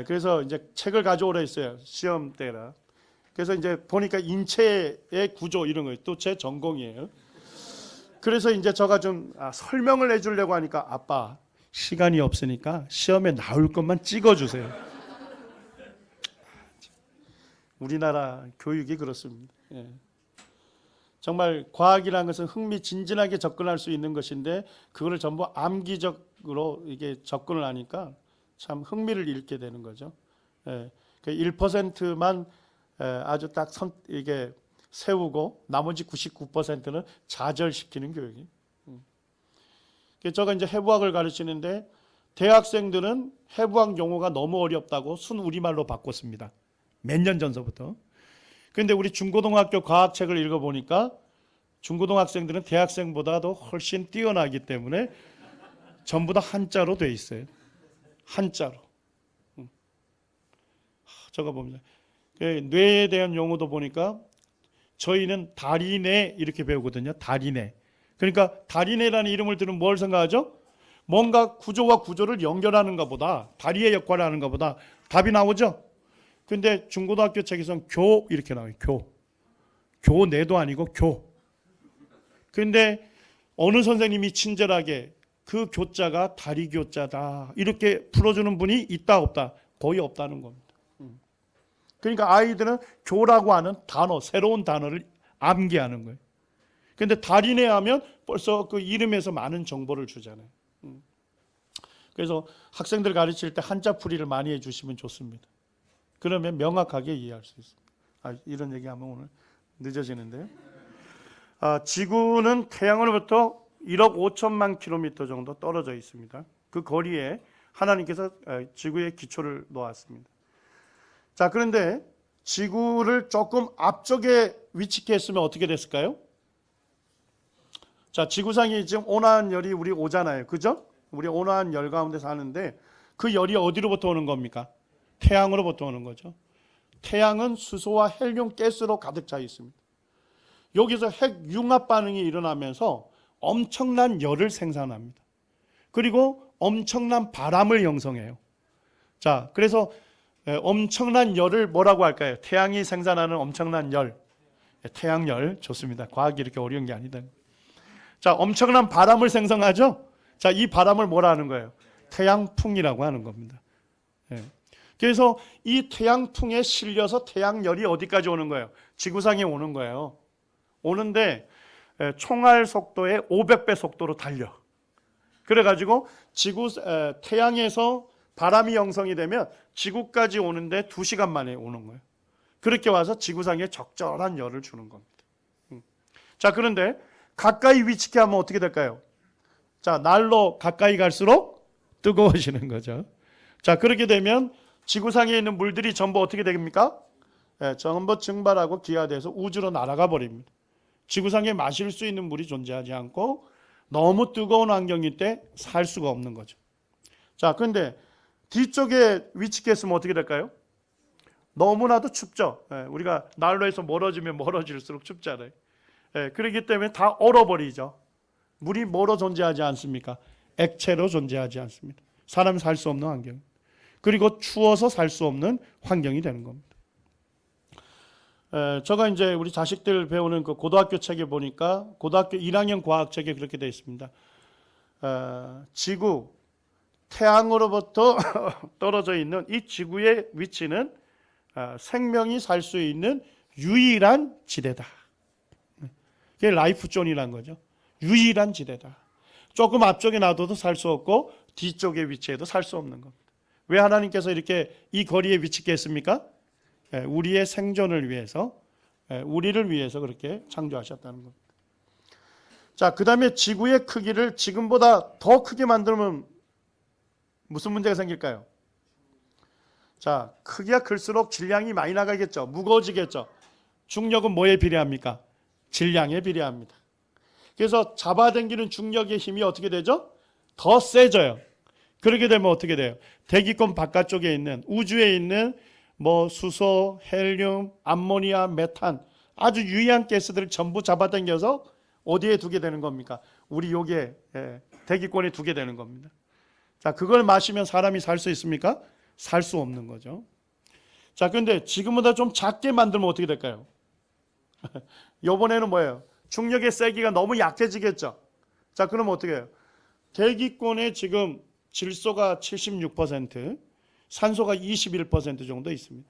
그래서 이제 책을 가져오라 했어요. 시험 때라. 그래서 이제 보니까 인체의 구조 이런 거 또 제 전공이에요. 그래서 이제 제가 좀 설명을 해주려고 하니까 아빠 시간이 없으니까 시험에 나올 것만 찍어주세요. 우리나라 교육이 그렇습니다. 정말 과학이라는 것은 흥미진진하게 접근할 수 있는 것인데 그거를 전부 암기적으로 이게 접근을 하니까 참 흥미를 잃게 되는 거죠. 1%만 아주 딱 이게 세우고 나머지 99%는 좌절시키는 교육이. 제가 이제 해부학을 가르치는데 대학생들은 해부학 용어가 너무 어렵다고 순우리말로 바꿨습니다. 몇 년 전서부터. 그런데 우리 중고등학교 과학책을 읽어보니까 중고등학생들은 대학생보다도 훨씬 뛰어나기 때문에 전부 다 한자로 돼 있어요. 한자로. 저거 봅니다. 뇌에 대한 용어도 보니까 저희는 다리뇌 이렇게 배우거든요. 다리뇌. 그러니까 다리뇌라는 이름을 들으면 뭘 생각하죠? 뭔가 구조와 구조를 연결하는가 보다, 다리의 역할을 하는가 보다 답이 나오죠? 근데 중고등학교 책에서는 교 이렇게 나와요. 교내도 아니고 교. 근데 어느 선생님이 친절하게 그 교자가 다리 교자다 이렇게 풀어주는 분이 있다 없다? 거의 없다는 겁니다. 그러니까 아이들은 교라고 하는 단어, 새로운 단어를 암기하는 거예요. 근데 다리뇌 하면 벌써 그 이름에서 많은 정보를 주잖아요. 그래서 학생들 가르칠 때 한자풀이를 많이 해주시면 좋습니다. 그러면 명확하게 이해할 수 있습니다. 이런 얘기하면 오늘 늦어지는데요. 지구는 태양으로부터 1억 5천만 킬로미터 정도 떨어져 있습니다. 그 거리에 하나님께서 지구의 기초를 놓았습니다. 자, 그런데 지구를 조금 앞쪽에 위치했으면 어떻게 됐을까요? 자, 지구상에 지금 온화한 열이 우리 오잖아요. 그죠? 우리 온화한 열 가운데 사는데 그 열이 어디로부터 오는 겁니까? 태양으로부터 오는 거죠. 태양은 수소와 헬륨 가스로 가득 차 있습니다. 여기서 핵 융합 반응이 일어나면서 엄청난 열을 생산합니다. 그리고 엄청난 바람을 형성해요. 자, 그래서 엄청난 열을 뭐라고 할까요? 태양이 생산하는 엄청난 열. 태양열 좋습니다. 과학이 이렇게 어려운 게 아니다. 자, 엄청난 바람을 생성하죠? 자, 이 바람을 뭐라 하는 거예요? 태양풍이라고 하는 겁니다. 그래서 이 태양풍에 실려서 태양열이 어디까지 오는 거예요? 지구상에 오는 거예요. 오는데 총알 속도의 500배 속도로 달려. 그래가지고 태양에서 바람이 형성이 되면 지구까지 오는데 2시간 만에 오는 거예요. 그렇게 와서 지구상에 적절한 열을 주는 겁니다. 자, 그런데 가까이 위치케 하면 어떻게 될까요? 자, 날로 가까이 갈수록 뜨거워지는 거죠. 자, 그렇게 되면 지구상에 있는 물들이 전부 어떻게 됩니까? 전부 증발하고 기화돼서 우주로 날아가 버립니다. 지구상에 마실 수 있는 물이 존재하지 않고 너무 뜨거운 환경일 때 살 수가 없는 거죠. 자, 그런데 뒤쪽에 위치했으면 어떻게 될까요? 너무나도 춥죠. 우리가 난로에서 멀어지면 멀어질수록 춥잖아요. 그렇기 때문에 다 얼어버리죠. 물이 뭐로 존재하지 않습니까? 액체로 존재하지 않습니다. 사람이 살 수 없는 환경. 그리고 추워서 살 수 없는 환경이 되는 겁니다. 제가 이제 우리 자식들 배우는 그 고등학교 책에 보니까 고등학교 1학년 과학책에 그렇게 되어 있습니다. 지구, 태양으로부터 떨어져 있는 이 지구의 위치는 생명이 살 수 있는 유일한 지대다. 그게 라이프 존이라는 거죠. 유일한 지대다. 조금 앞쪽에 놔둬도 살 수 없고 뒤쪽에 위치해도 살 수 없는 겁니다. 왜 하나님께서 이렇게 이 거리에 위치해 했습니까? 우리의 생존을 위해서, 우리를 위해서 그렇게 창조하셨다는 겁니다. 자, 그 다음에 지구의 크기를 지금보다 더 크게 만들면 무슨 문제가 생길까요? 자, 크기가 클수록 질량이 많이 나가겠죠. 무거워지겠죠. 중력은 뭐에 비례합니까? 질량에 비례합니다. 그래서 잡아당기는 중력의 힘이 어떻게 되죠? 더 세져요. 그렇게 되면 어떻게 돼요? 대기권 바깥쪽에 있는 우주에 있는 뭐 수소, 헬륨, 암모니아, 메탄 아주 유의한 가스들을 전부 잡아당겨서 어디에 두게 되는 겁니까? 우리 여기에 대기권에 두게 되는 겁니다. 자, 그걸 마시면 사람이 살 수 있습니까? 살 수 없는 거죠. 자, 그런데 지금보다 좀 작게 만들면 어떻게 될까요? 이번에는 뭐예요? 중력의 세기가 너무 약해지겠죠. 자, 그러면 어떻게 해요? 대기권에 지금 질소가 76%, 산소가 21% 정도 있습니다.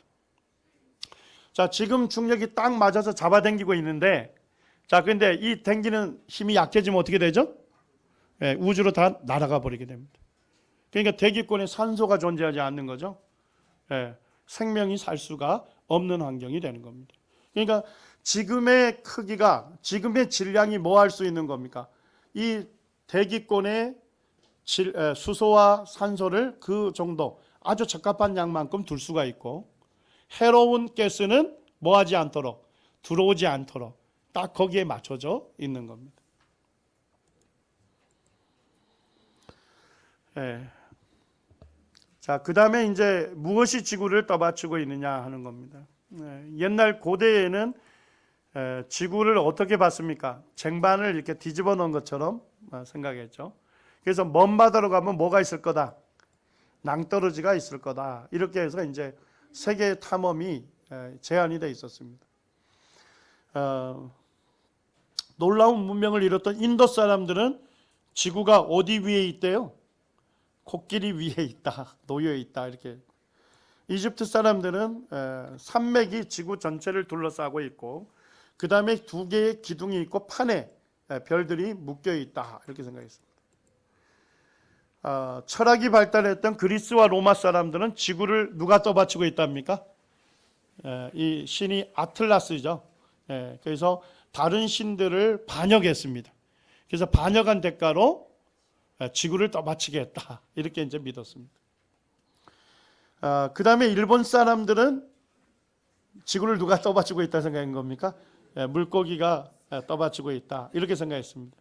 자, 지금 중력이 딱 맞아서 잡아당기고 있는데, 자, 근데 이 당기는 힘이 약해지면 어떻게 되죠? 우주로 다 날아가 버리게 됩니다. 그러니까 대기권에 산소가 존재하지 않는 거죠. 생명이 살 수가 없는 환경이 되는 겁니다. 그러니까 지금의 크기가, 지금의 질량이 뭐 할 수 있는 겁니까? 이 대기권의 수소와 산소를 그 정도 아주 적합한 양만큼 둘 수가 있고, 해로운 가스는 뭐 하지 않도록, 들어오지 않도록 딱 거기에 맞춰져 있는 겁니다. 자, 그 다음에 이제 무엇이 지구를 떠받치고 있느냐 하는 겁니다. 옛날 고대에는 지구를 어떻게 봤습니까? 쟁반을 이렇게 뒤집어 놓은 것처럼 생각했죠. 그래서 먼 바다로 가면 뭐가 있을 거다? 낭떠러지가 있을 거다. 이렇게 해서 이제 세계 탐험이 제한이 되어 있었습니다. 놀라운 문명을 이뤘던 인도 사람들은 지구가 어디 위에 있대요? 코끼리 위에 있다, 놓여 있다 이렇게. 이집트 사람들은 산맥이 지구 전체를 둘러싸고 있고, 그 다음에 두 개의 기둥이 있고 판에 별들이 묶여 있다 이렇게 생각했습니다. 철학이 발달했던 그리스와 로마 사람들은 지구를 누가 떠받치고 있답니까? 이 신이 아틀라스죠. 그래서 다른 신들을 반역했습니다. 그래서 반역한 대가로 지구를 떠받치게 했다 이렇게 이제 믿었습니다. 그 다음에 일본 사람들은 지구를 누가 떠받치고 있다 생각한 겁니까? 물고기가 떠받치고 있다 이렇게 생각했습니다.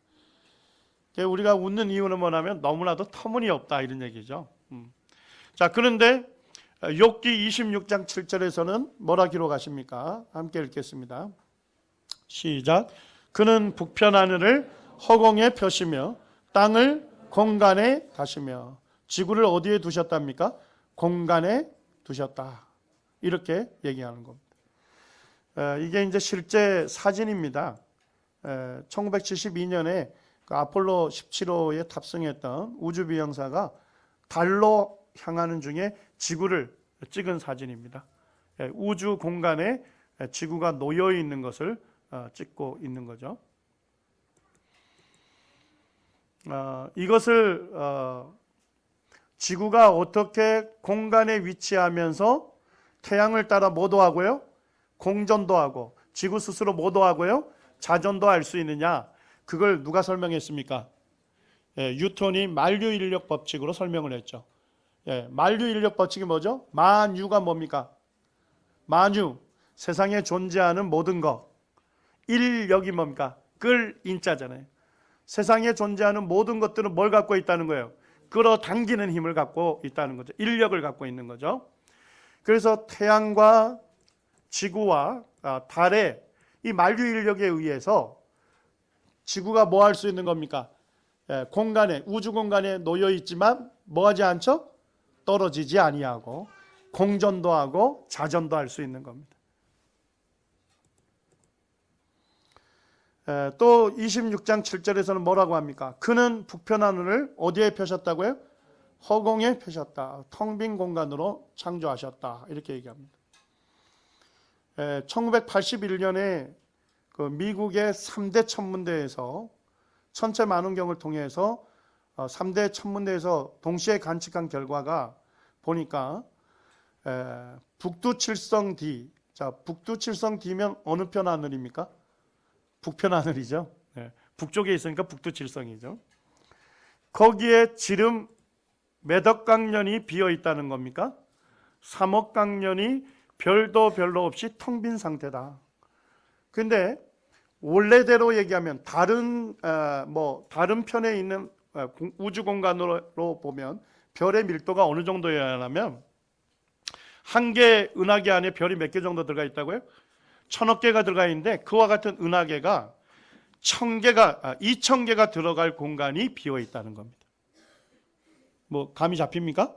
우리가 웃는 이유는 뭐냐면 너무나도 터무니없다 이런 얘기죠. 자, 그런데 욥기 26장 7절에서는 뭐라 기록하십니까? 함께 읽겠습니다. 시작. 그는 북편 하늘을 허공에 펴시며 땅을 공간에 다시며. 지구를 어디에 두셨답니까? 공간에 두셨다 이렇게 얘기하는 겁니다. 이게 이제 실제 사진입니다. 1972년에 그 아폴로 17호에 탑승했던 우주비행사가 달로 향하는 중에 지구를 찍은 사진입니다. 우주 공간에 지구가 놓여 있는 것을 찍고 있는 거죠. 이것을 지구가 어떻게 공간에 위치하면서 태양을 따라 뭐도 하고요? 공전도 하고 지구 스스로 뭐도 하고요? 자전도 할 수 있느냐? 그걸 누가 설명했습니까? 뉴턴이 만류인력 법칙으로 설명을 했죠. 만류인력 법칙이 뭐죠? 만유가 뭡니까? 만유, 세상에 존재하는 모든 것. 인력이 뭡니까? 끌 인자잖아요. 세상에 존재하는 모든 것들은 뭘 갖고 있다는 거예요? 끌어당기는 힘을 갖고 있다는 거죠. 인력을 갖고 있는 거죠. 그래서 태양과 지구와 달의 이 만류 인력에 의해서 지구가 뭐 할 수 있는 겁니까? 공간에, 우주 공간에 놓여 있지만 뭐 하지 않죠? 떨어지지 아니하고 공전도 하고 자전도 할 수 있는 겁니다. 또 26장 7절에서는 뭐라고 합니까? 그는 북편한 하늘을 어디에 펴셨다고요? 허공에 펴셨다. 텅 빈 공간으로 창조하셨다. 이렇게 얘기합니다. 1981년에 그 미국의 3대 천문대에서 천체 만원경을 통해서 3대 천문대에서 동시에 관측한 결과가 보니까 북두칠성 D. 자, 북두칠성 D면 어느 편 하늘입니까? 북편 하늘이죠. 북쪽에 있으니까 북두칠성이죠. 거기에 지름 몇 억 광년이 비어 있다는 겁니까? 3억 광년이 별도 별로 없이 텅 빈 상태다. 근데 원래대로 얘기하면 다른 편에 있는 우주 공간으로 보면 별의 밀도가 어느 정도여야 하냐면 한 개 은하계 안에 별이 몇 개 정도 들어가 있다고요? 1000억 개가 들어가 있는데 그와 같은 은하계가 2000개가 들어갈 공간이 비어 있다는 겁니다. 뭐 감이 잡힙니까?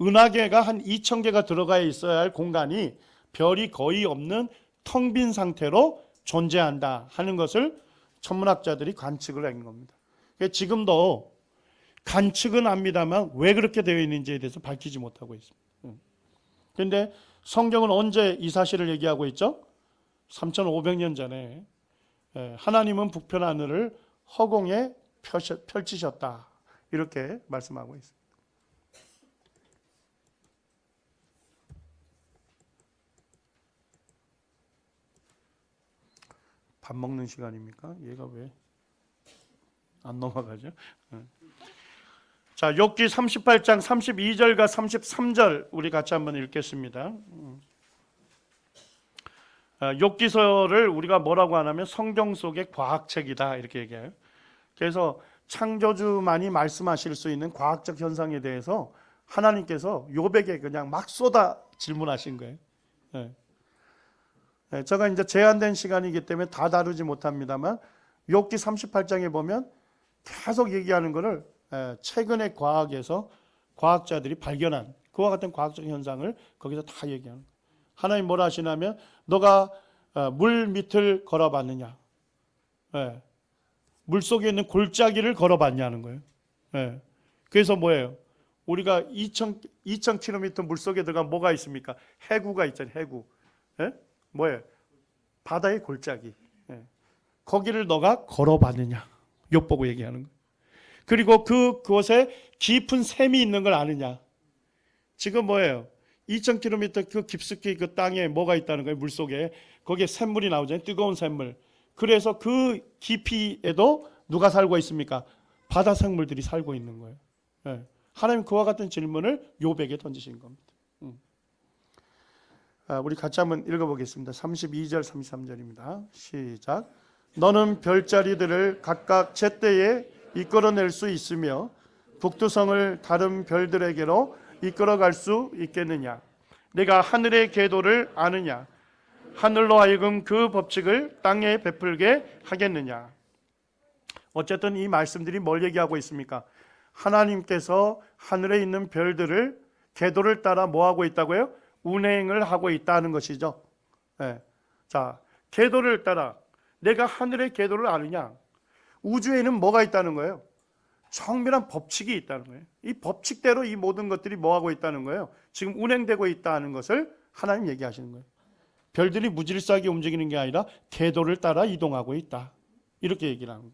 은하계가 한 2000개가 들어가 있어야 할 공간이 별이 거의 없는 텅 빈 상태로 존재한다 하는 것을 천문학자들이 관측을 한 겁니다. 지금도 관측은 합니다만 왜 그렇게 되어 있는지에 대해서 밝히지 못하고 있습니다. 그런데 성경은 언제 이 사실을 얘기하고 있죠? 3500년 전에 하나님은 북편 하늘을 허공에 펼치셨다. 이렇게 말씀하고 있습니다. 밥 먹는 시간입니까? 얘가 왜 안 넘어가죠? 자, 욥기 38장 32절과 33절 우리 같이 한번 읽겠습니다. 욥기서를 우리가 뭐라고 하냐면 성경 속의 과학책이다 이렇게 얘기해요. 그래서 창조주만이 말씀하실 수 있는 과학적 현상에 대해서 하나님께서 욥에게 그냥 막 쏟아 질문하신 거예요. 제가 이제 제한된 시간이기 때문에 다 다루지 못합니다만 욥기 38장에 보면 계속 얘기하는 것을 최근의 과학에서 과학자들이 발견한 그와 같은 과학적 현상을 거기서 다 얘기하는 거예요. 하나님 뭐라 하시냐면 너가 물 밑을 걸어봤느냐, 물 속에 있는 골짜기를 걸어봤냐는 거예요. 그래서 뭐예요? 우리가 2000km 물 속에 들어가면 뭐가 있습니까? 해구가 있잖아요. 해구. 뭐예요? 바다의 골짜기. 거기를 너가 걸어봤느냐? 욥 보고 얘기하는 거예요. 그리고 그곳에 깊은 샘이 있는 걸 아느냐? 지금 뭐예요? 2000km 그 깊숙이 그 땅에 뭐가 있다는 거예요? 물 속에. 거기에 샘물이 나오잖아요. 뜨거운 샘물. 그래서 그 깊이에도 누가 살고 있습니까? 바다 생물들이 살고 있는 거예요. 하나님 그와 같은 질문을 욥에게 던지신 겁니다. 우리 같이 한번 읽어보겠습니다. 32절 33절입니다. 시작. 너는 별자리들을 각각 제때에 이끌어낼 수 있으며 북두성을 다른 별들에게로 이끌어갈 수 있겠느냐? 내가 하늘의 궤도를 아느냐? 하늘로 하여금 그 법칙을 땅에 베풀게 하겠느냐? 어쨌든 이 말씀들이 뭘 얘기하고 있습니까? 하나님께서 하늘에 있는 별들을 궤도를 따라 뭐 하고 있다고요? 운행을 하고 있다는 것이죠. 자, 궤도를 따라 내가 하늘의 궤도를 아느냐? 우주에는 뭐가 있다는 거예요? 정밀한 법칙이 있다는 거예요. 이 법칙대로 이 모든 것들이 뭐 하고 있다는 거예요? 지금 운행되고 있다는 것을 하나님 얘기하시는 거예요. 별들이 무질서하게 움직이는 게 아니라 궤도를 따라 이동하고 있다. 이렇게 얘기를 하는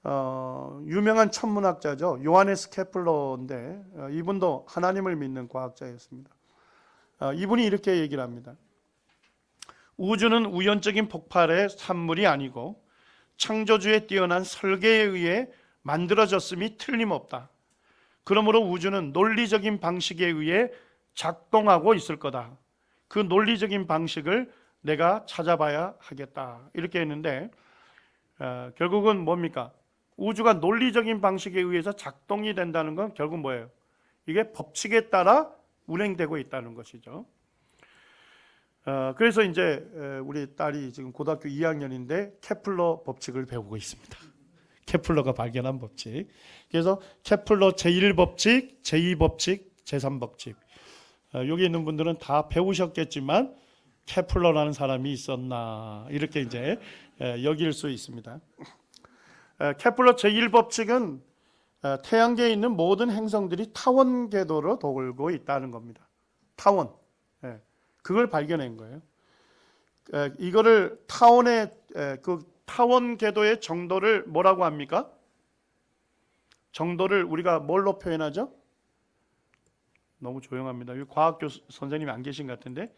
거예요. 유명한 천문학자죠. 요하네스 케플러인데 이분도 하나님을 믿는 과학자였습니다. 이분이 이렇게 얘기를 합니다. 우주는 우연적인 폭발의 산물이 아니고 창조주의 뛰어난 설계에 의해 만들어졌음이 틀림없다. 그러므로 우주는 논리적인 방식에 의해 작동하고 있을 거다. 그 논리적인 방식을 내가 찾아봐야 하겠다. 이렇게 했는데 결국은 뭡니까? 우주가 논리적인 방식에 의해서 작동이 된다는 건 결국 뭐예요? 이게 법칙에 따라 운행되고 있다는 것이죠. 그래서 이제 우리 딸이 지금 고등학교 2학년인데 케플러 법칙을 배우고 있습니다. 케플러가 발견한 법칙. 그래서 케플러 제1법칙, 제2법칙, 제3법칙. 여기 있는 분들은 다 배우셨겠지만 케플러라는 사람이 있었나 이렇게 이제 여길 수 있습니다. 케플러 제1법칙은 태양계에 있는 모든 행성들이 타원 궤도로 돌고 있다는 겁니다. 타원. 그걸 발견한 거예요. 이거를 그 타원 궤도의 정도를 뭐라고 합니까? 정도를 우리가 뭘로 표현하죠? 너무 조용합니다. 과학교 선생님이 안 계신 것 같은데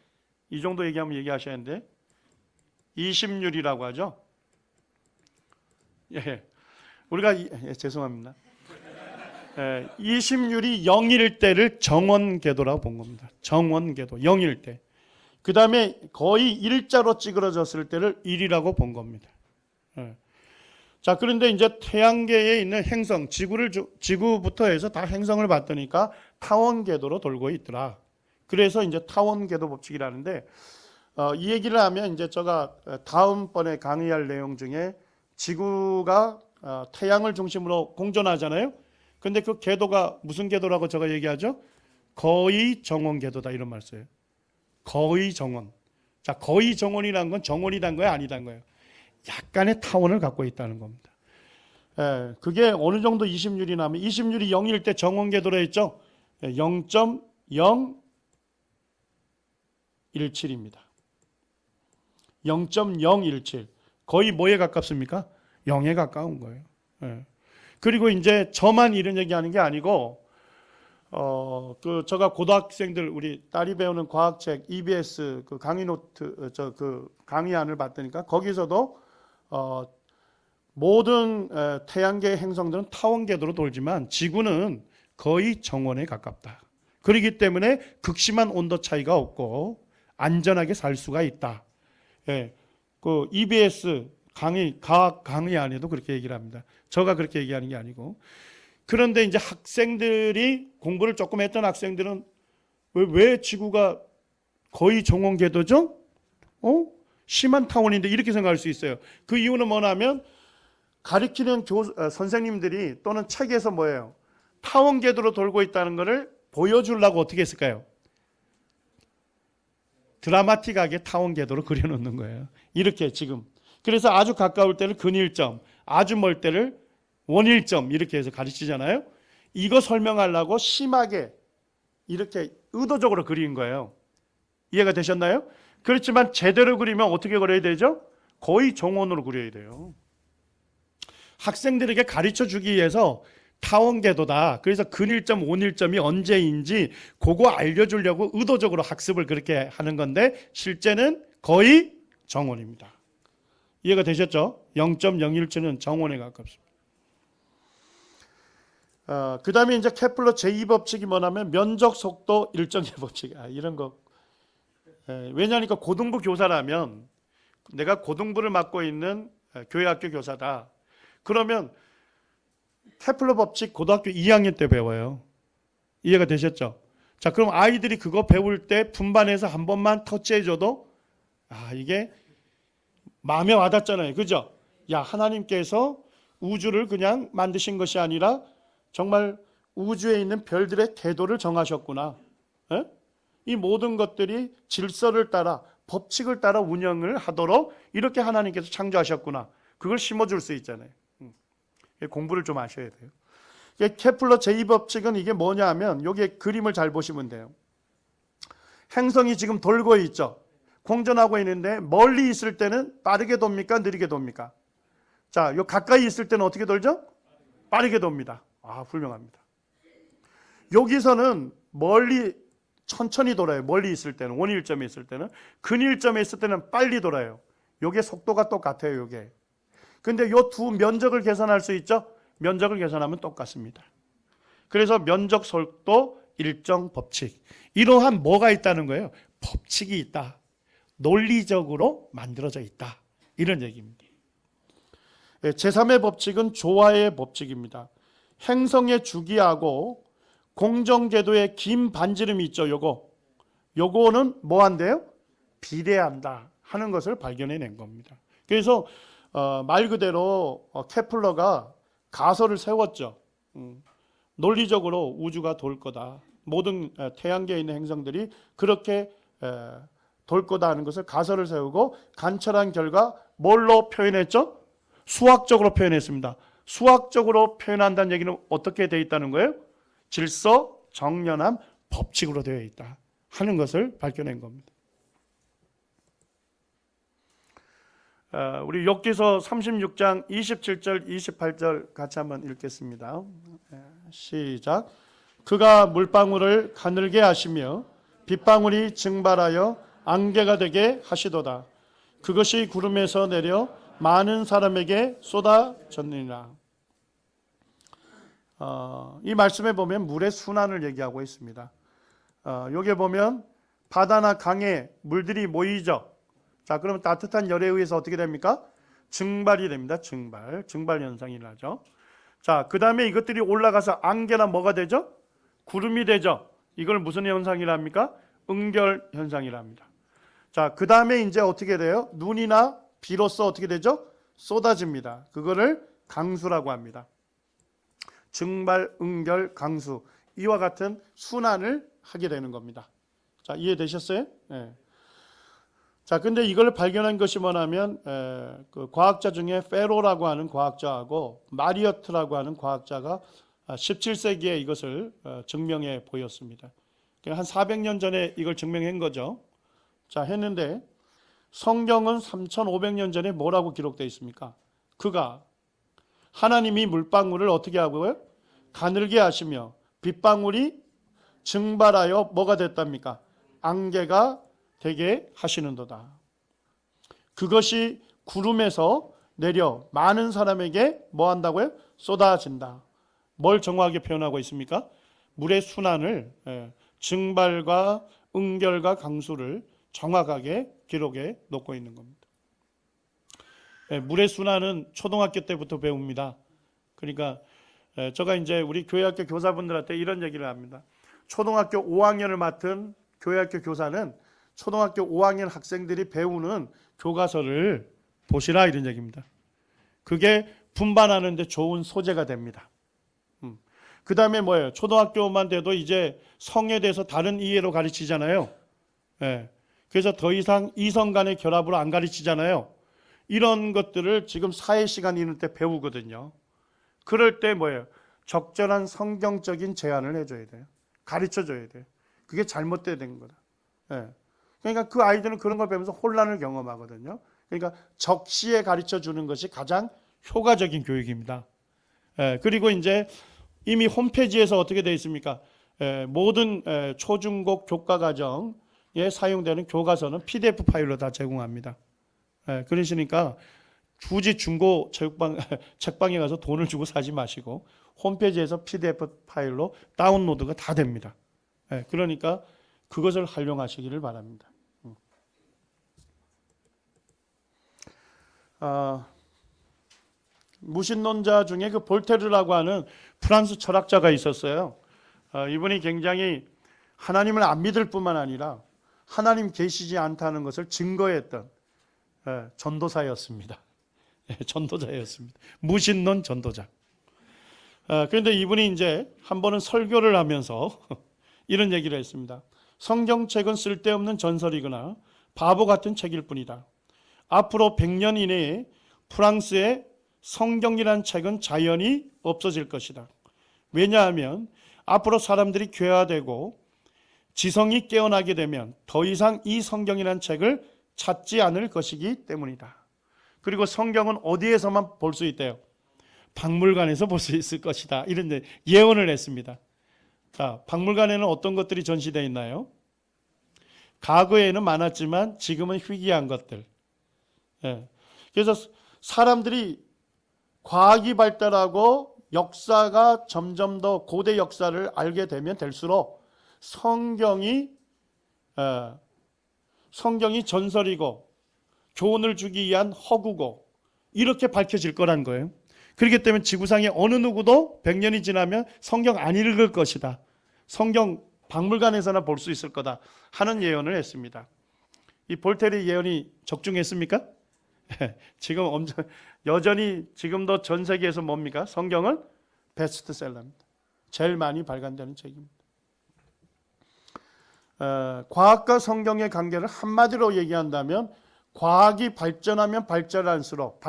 이 정도 얘기하면 얘기하셔야 하는데 20율이라고 하죠. 예, 우리가 죄송합니다. 20율이 0일 때를 정원궤도라고 본 겁니다. 정원궤도 0일 때. 그 다음에 거의 일자로 찌그러졌을 때를 1이라고 본 겁니다. 자, 그런데 이제 태양계에 있는 행성, 지구부터 해서 다 행성을 봤더니까 타원궤도로 돌고 있더라. 그래서 이제 타원궤도 법칙이라는데, 이 얘기를 하면 이제 제가 다음번에 강의할 내용 중에 지구가 태양을 중심으로 공전하잖아요. 근데 그 궤도가 무슨 궤도라고 제가 얘기하죠? 거의 정원궤도다 이런 말 써요. 거의 정원. 자, 거의 정원이라는 건 정원이란 거예요, 아니란 거예요? 약간의 타원을 갖고 있다는 겁니다. 그게 어느 정도 20율이 나면 20율이 0일 때 정원궤도로 했죠. 0.017입니다. 0.017. 거의 뭐에 가깝습니까? 0에 가까운 거예요. 그리고 이제 저만 이런 얘기하는 게 아니고 제가 고등학생들 우리 딸이 배우는 과학책 EBS 그 강의 노트 그 강의안을 봤더니까 거기서도 모든 태양계 행성들은 타원궤도로 돌지만 지구는 거의 정원에 가깝다. 그렇기 때문에 극심한 온도 차이가 없고 안전하게 살 수가 있다. 그 EBS 과학 강의안에도 그렇게 얘기를 합니다. 제가 그렇게 얘기하는 게 아니고. 그런데 이제 학생들이 공부를 조금 했던 학생들은 왜 지구가 거의 정원 궤도죠? 심한 타원인데 이렇게 생각할 수 있어요. 그 이유는 뭐냐면 가르치는 선생님들이 또는 책에서 뭐예요? 타원 궤도로 돌고 있다는 것을 보여주려고 어떻게 했을까요? 드라마틱하게 타원 궤도로 그려놓는 거예요. 이렇게 지금. 그래서 아주 가까울 때를 근일점, 아주 멀 때를 원일점 이렇게 해서 가르치잖아요. 이거 설명하려고 심하게 이렇게 의도적으로 그린 거예요. 이해가 되셨나요? 그렇지만 제대로 그리면 어떻게 그려야 되죠? 거의 정원으로 그려야 돼요. 학생들에게 가르쳐 주기 위해서 타원궤도다. 그래서 근일점, 원일점이 언제인지 그거 알려주려고 의도적으로 학습을 그렇게 하는 건데 실제는 거의 정원입니다. 이해가 되셨죠? 0.017은 정원에 가깝습니다. 그 다음에 이제 케플러 제2법칙이 뭐냐면 면적 속도 일정의 법칙. 이런 거. 왜냐하니까 고등부 교사라면 내가 고등부를 맡고 있는 교회학교 교사다. 그러면 케플러 법칙 고등학교 2학년 때 배워요. 이해가 되셨죠? 자, 그럼 아이들이 그거 배울 때 분반해서 한 번만 터치해줘도 이게 마음에 와닿잖아요. 그죠? 야, 하나님께서 우주를 그냥 만드신 것이 아니라 정말 우주에 있는 별들의 궤도를 정하셨구나. 이 모든 것들이 질서를 따라 법칙을 따라 운영을 하도록 이렇게 하나님께서 창조하셨구나. 그걸 심어줄 수 있잖아요. 공부를 좀 하셔야 돼요. 케플러 제2법칙은 이게 뭐냐 하면 여기에 그림을 잘 보시면 돼요. 행성이 지금 돌고 있죠. 공전하고 있는데 멀리 있을 때는 빠르게 돕니까? 느리게 돕니까? 자, 요 가까이 있을 때는 어떻게 돌죠? 빠르게 돕니다. 훌륭합니다. 여기서는 멀리 천천히 돌아요. 멀리 있을 때는, 원일점에 있을 때는. 근일점에 있을 때는 빨리 돌아요. 요게 속도가 똑같아요, 요게. 근데 요 두 면적을 계산할 수 있죠? 면적을 계산하면 똑같습니다. 그래서 면적 속도 일정 법칙. 이러한 뭐가 있다는 거예요? 법칙이 있다. 논리적으로 만들어져 있다. 이런 얘기입니다. 제3의 법칙은 조화의 법칙입니다. 행성의 주기하고 공정궤도의 긴 반지름이 있죠. 요거는 뭐 한대요? 비례한다 하는 것을 발견해낸 겁니다. 그래서 말 그대로 케플러가 가설을 세웠죠. 논리적으로 우주가 돌 거다. 모든 태양계에 있는 행성들이 그렇게 돌 거다 하는 것을 가설을 세우고 관찰한 결과 뭘로 표현했죠? 수학적으로 표현했습니다. 수학적으로 표현한다는 얘기는 어떻게 되어 있다는 거예요? 질서, 정연함, 법칙으로 되어 있다 하는 것을 밝혀낸 겁니다. 우리 욥기서 36장 27절 28절 같이 한번 읽겠습니다. 시작. 그가 물방울을 가늘게 하시며 빗방울이 증발하여 안개가 되게 하시도다. 그것이 구름에서 내려 많은 사람에게 쏟아졌느니라. 이 말씀에 보면 물의 순환을 얘기하고 있습니다. 여기에 보면 바다나 강에 물들이 모이죠. 자, 그러면 따뜻한 열에 의해서 어떻게 됩니까? 증발이 됩니다. 증발 현상이 일어나죠. 자, 그 다음에 이것들이 올라가서 안개나 뭐가 되죠? 구름이 되죠. 이걸 무슨 현상이라 합니까? 응결 현상이라 합니다. 자, 그 다음에 이제 어떻게 돼요? 눈이나 비로소 어떻게 되죠? 쏟아집니다. 그거를 강수라고 합니다. 증발, 응결, 강수. 이와 같은 순환을 하게 되는 겁니다. 자, 이해되셨어요? 네. 자, 근데 이걸 발견한 것이 뭐냐면 그 과학자 중에 페로라고 하는 과학자하고 마리어트라고 하는 과학자가 17세기에 이것을 증명해 보였습니다. 한 400년 전에 이걸 증명한 거죠. 자, 했는데 성경은 3500년 전에 뭐라고 기록되어 있습니까? 그가 하나님이 물방울을 어떻게 하고요? 가늘게 하시며 빗방울이 증발하여 뭐가 됐답니까? 안개가 되게 하시는도다. 그것이 구름에서 내려 많은 사람에게 뭐 한다고요? 쏟아진다. 뭘 정확하게 표현하고 있습니까? 물의 순환을, 증발과 응결과 강수를 정확하게 기록해 놓고 있는 겁니다. 물의 순환은 초등학교 때부터 배웁니다. 그러니까 제가 이제 우리 교회학교 교사분들한테 이런 얘기를 합니다. 초등학교 5학년을 맡은 교회학교 교사는 초등학교 5학년 학생들이 배우는 교과서를 보시라 이런 얘기입니다. 그게 분반하는 데 좋은 소재가 됩니다. 그 다음에 뭐예요? 초등학교만 돼도 이제 성에 대해서 다른 이해로 가르치잖아요. 그래서 더 이상 이성 간의 결합으로 안 가르치잖아요. 이런 것들을 지금 사회 시간 있는 때 배우거든요. 그럴 때 뭐예요? 적절한 성경적인 제안을 해줘야 돼요. 가르쳐줘야 돼요. 그게 잘못된 거다. 그러니까 그 아이들은 그런 걸 배우면서 혼란을 경험하거든요. 그러니까 적시에 가르쳐 주는 것이 가장 효과적인 교육입니다. 그리고 이제 이미 홈페이지에서 어떻게 되어 있습니까? 모든 초중고 교과과정에 사용되는 교과서는 PDF 파일로 다 제공합니다. 그러시니까 굳이 중고 책방에 가서 돈을 주고 사지 마시고 홈페이지에서 PDF 파일로 다운로드가 다 됩니다. 그러니까 그것을 활용하시기를 바랍니다. 무신론자 중에 그 볼테르라고 하는 프랑스 철학자가 있었어요. 이분이 굉장히 하나님을 안 믿을 뿐만 아니라 하나님 계시지 않다는 것을 증거했던 전도사였습니다. 전도자였습니다. 무신론 전도자. 그런데 이분이 이제 한 번은 설교를 하면서 이런 얘기를 했습니다. 성경책은 쓸데없는 전설이거나 바보 같은 책일 뿐이다. 앞으로 100년 이내에 프랑스의 성경이라는 책은 자연히 없어질 것이다. 왜냐하면 앞으로 사람들이 괴화되고 지성이 깨어나게 되면 더 이상 이 성경이라는 책을 찾지 않을 것이기 때문이다. 그리고 성경은 어디에서만 볼 수 있대요? 박물관에서 볼 수 있을 것이다. 이런 예언을 했습니다. 자, 박물관에는 어떤 것들이 전시되어 있나요? 과거에는 많았지만 지금은 희귀한 것들. 그래서 사람들이 과학이 발달하고 역사가 점점 더 고대 역사를 알게 되면 될수록 성경이 전설이고 교훈을 주기 위한 허구고 이렇게 밝혀질 거란 거예요. 그렇기 때문에 지구상의 어느 누구도 100년이 지나면 성경 안 읽을 것이다. 성경 박물관에서나 볼 수 있을 거다 하는 예언을 했습니다. 이 볼테르의 예언이 적중했습니까? 지금 엄청 여전히 지금도 전 세계에서 뭡니까? 성경은 베스트셀러입니다. 제일 많이 발간되는 책입니다. 과학과 성경의 관계를 한마디로 얘기한다면 과학이 발전하면 발달할수록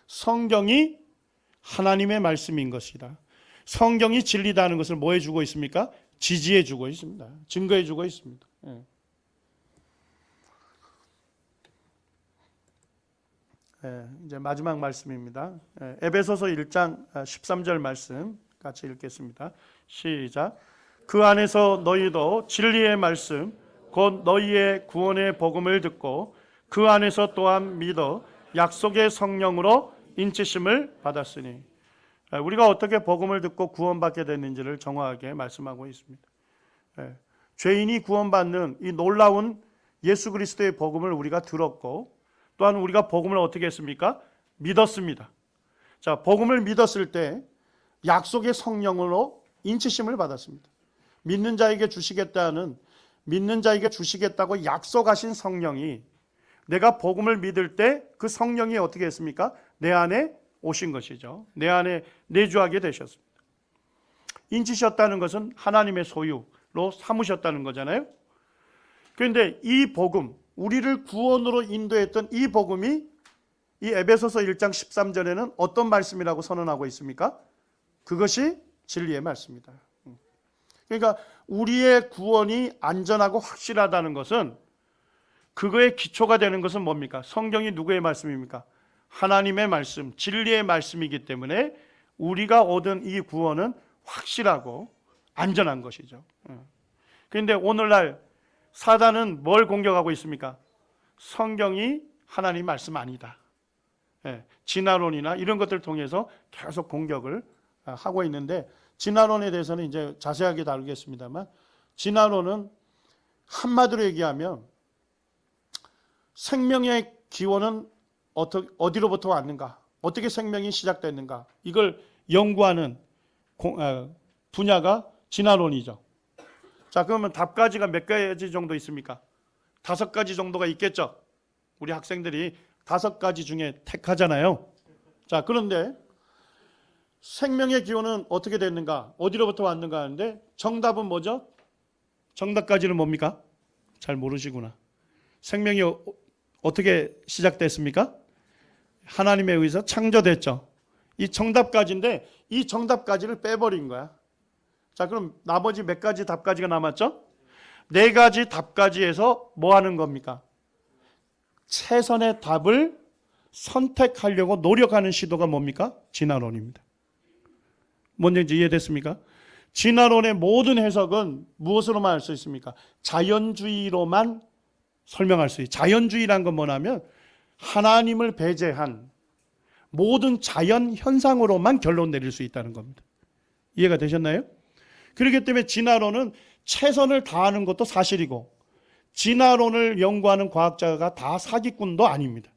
성경이 하나님의 말씀인 것이다. 성경이 진리다는 것을 뭐 해주고 있습니까? 지지해주고 있습니다. 증거해주고 있습니다. 이제 마지막 말씀입니다. 에베소서 1장 13절 말씀 같이 읽겠습니다. 시작. 그 안에서 너희도 진리의 말씀 곧 너희의 구원의 복음을 듣고 그 안에서 또한 믿어 약속의 성령으로 인치심을 받았으니 우리가 어떻게 복음을 듣고 구원받게 됐는지를 정확하게 말씀하고 있습니다. 죄인이 구원받는 이 놀라운 예수 그리스도의 복음을 우리가 들었고 또한 우리가 복음을 어떻게 했습니까? 믿었습니다. 자, 복음을 믿었을 때 약속의 성령으로 인치심을 받았습니다. 믿는 자에게 주시겠다고 약속하신 성령이 내가 복음을 믿을 때 그 성령이 어떻게 했습니까? 내 안에 오신 것이죠. 내 안에 내주하게 되셨습니다. 인치셨다는 것은 하나님의 소유로 삼으셨다는 거잖아요. 그런데 이 복음, 우리를 구원으로 인도했던 이 복음이 이 에베소서 1장 13절에는 어떤 말씀이라고 선언하고 있습니까? 그것이 진리의 말씀이다. 그러니까 우리의 구원이 안전하고 확실하다는 것은 그거의 기초가 되는 것은 뭡니까? 성경이 누구의 말씀입니까? 하나님의 말씀, 진리의 말씀이기 때문에 우리가 얻은 이 구원은 확실하고 안전한 것이죠. 그런데 오늘날 사단은 뭘 공격하고 있습니까? 성경이 하나님 말씀 아니다. 진화론이나 이런 것들을 통해서 계속 공격을 하고 있는데 진화론에 대해서는 이제 자세하게 다루겠습니다만 진화론은 한마디로 얘기하면 생명의 기원은 어디로부터 왔는가? 어떻게 생명이 시작됐는가? 이걸 연구하는 분야가 진화론이죠. 자, 그러면 답가지가 몇 가지 정도 있습니까? 5가지 정도가 있겠죠. 우리 학생들이 5가지 중에 택하잖아요. 자, 그런데 생명의 기원은 어떻게 됐는가? 어디로부터 왔는가 하는데 정답은 뭐죠? 정답까지는 뭡니까? 잘 모르시구나. 생명이 어떻게 시작됐습니까? 하나님에 의해서 창조됐죠. 이 정답까지인데 이 정답까지를 빼버린 거야. 자, 그럼 나머지 몇 가지 답까지가 남았죠? 4가지 답까지에서 뭐 하는 겁니까? 최선의 답을 선택하려고 노력하는 시도가 뭡니까? 진화론입니다. 뭔지 이해됐습니까? 진화론의 모든 해석은 무엇으로만 할 수 있습니까? 자연주의로만 설명할 수 있어요. 자연주의란 건 뭐냐면 하나님을 배제한 모든 자연 현상으로만 결론 내릴 수 있다는 겁니다. 이해가 되셨나요? 그렇기 때문에 진화론은 최선을 다하는 것도 사실이고 진화론을 연구하는 과학자가 다 사기꾼도 아닙니다.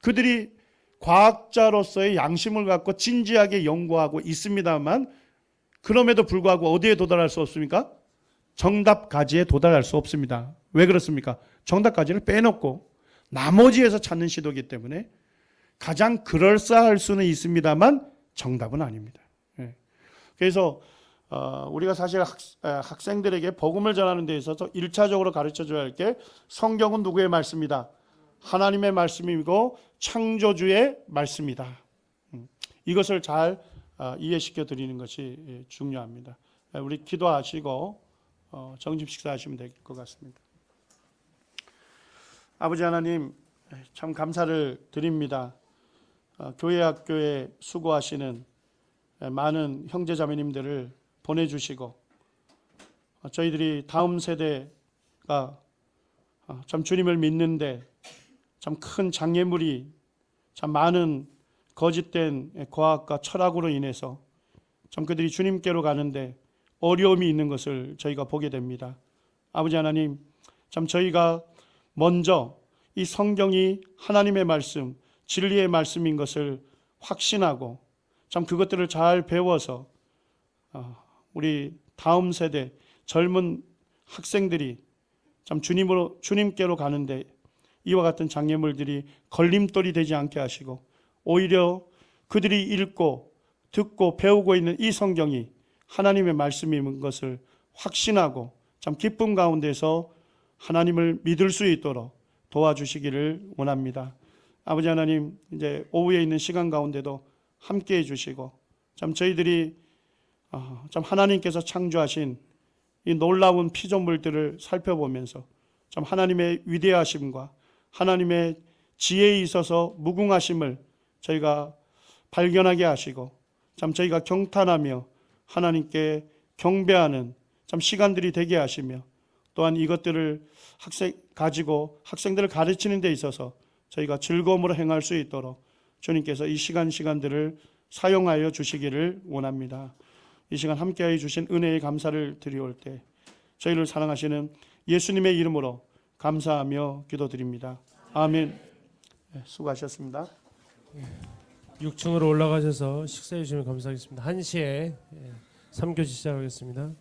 그들이 과학자로서의 양심을 갖고 진지하게 연구하고 있습니다만 그럼에도 불구하고 어디에 도달할 수 없습니까? 정답까지에 도달할 수 없습니다. 왜 그렇습니까? 정답까지를 빼놓고 나머지에서 찾는 시도이기 때문에 가장 그럴싸할 수는 있습니다만 정답은 아닙니다. 그래서 우리가 사실 학생들에게 복음을 전하는 데 있어서 1차적으로 가르쳐줘야 할 게 성경은 누구의 말씀이다? 하나님의 말씀이고 창조주의 말씀이다. 이것을 잘 이해시켜 드리는 것이 중요합니다. 우리 기도하시고 정집 식사하시면 될 것 같습니다. 아버지 하나님, 참 감사를 드립니다. 교회 학교에 수고하시는 많은 형제자매님들을 보내주시고 저희들이 다음 세대가 참 주님을 믿는데 참 큰 장애물이 참 많은 거짓된 과학과 철학으로 인해서 참 그들이 주님께로 가는데 어려움이 있는 것을 저희가 보게 됩니다. 아버지 하나님, 참 저희가 먼저 이 성경이 하나님의 말씀, 진리의 말씀인 것을 확신하고 참 그것들을 잘 배워서 우리 다음 세대 젊은 학생들이 참 주님께로 가는데 이와 같은 장애물들이 걸림돌이 되지 않게 하시고 오히려 그들이 읽고 듣고 배우고 있는 이 성경이 하나님의 말씀인 것을 확신하고 참 기쁨 가운데서 하나님을 믿을 수 있도록 도와주시기를 원합니다. 아버지 하나님, 이제 오후에 있는 시간 가운데도 함께 해주시고 참 저희들이 참 하나님께서 창조하신 이 놀라운 피조물들을 살펴보면서 참 하나님의 위대하심과 하나님의 지혜에 있어서 무궁하심을 저희가 발견하게 하시고 참 저희가 경탄하며 하나님께 경배하는 참 시간들이 되게 하시며 또한 이것들을 가지고 학생들을 가르치는 데 있어서 저희가 즐거움으로 행할 수 있도록 주님께서 이 시간들을 사용하여 주시기를 원합니다. 이 시간 함께하여 주신 은혜의 감사를 드리올 때 저희를 사랑하시는 예수님의 이름으로 감사하며 기도드립니다. 아멘. 수고하셨습니다. 6층으로 올라가셔서 식사해 주시면 감사하겠습니다. 1시에 3교시 시작하겠습니다.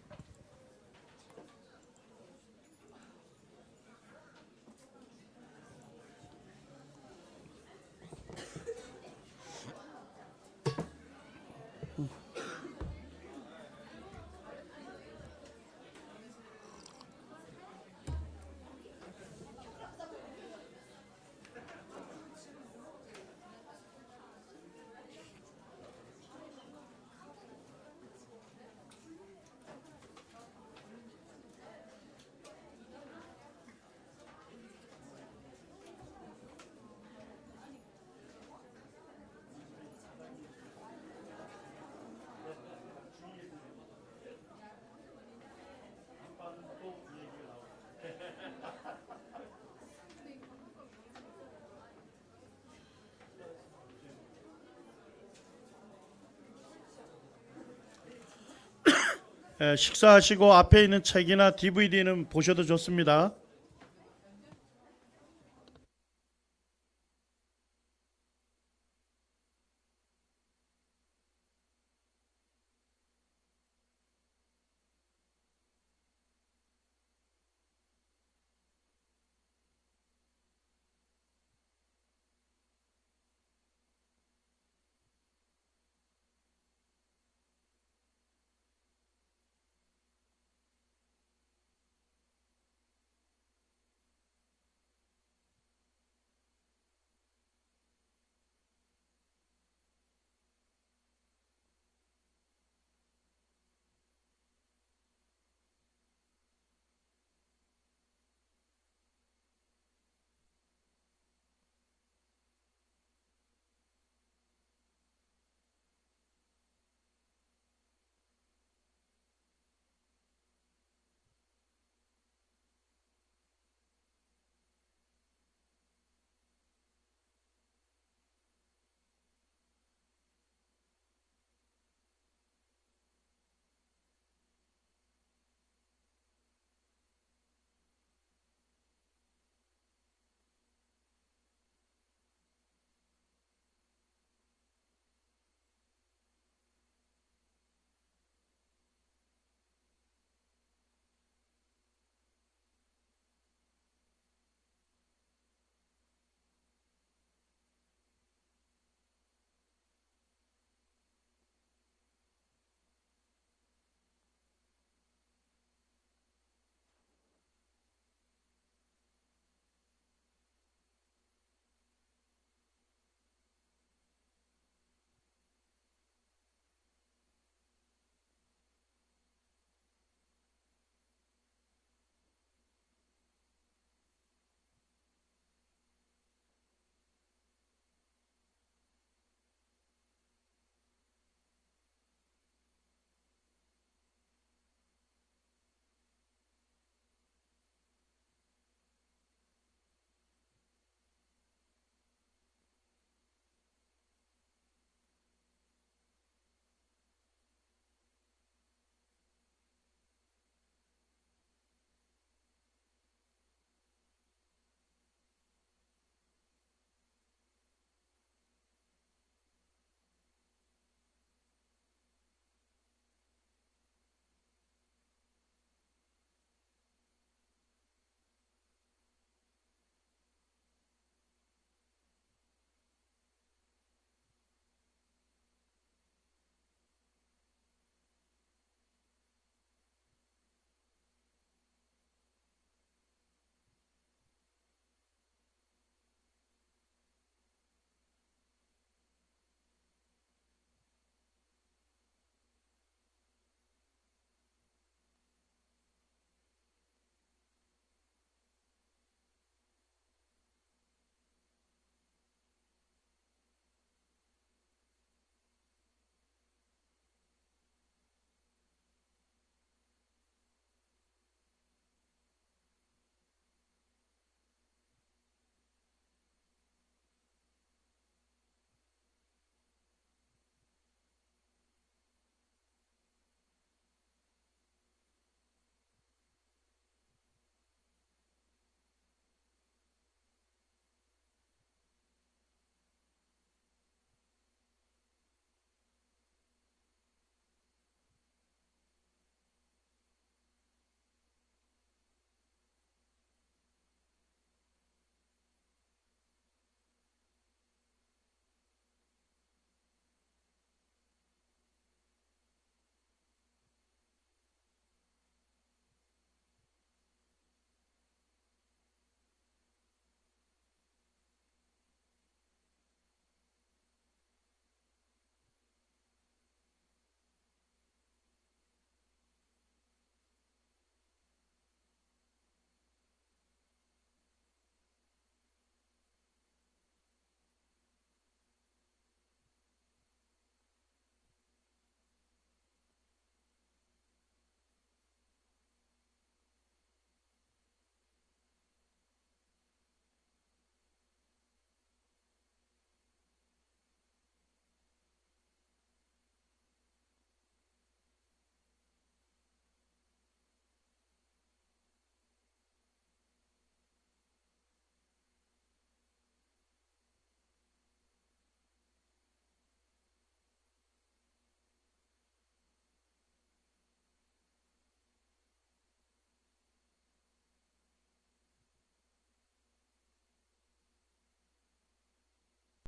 식사하시고 앞에 있는 책이나 DVD는 보셔도 좋습니다.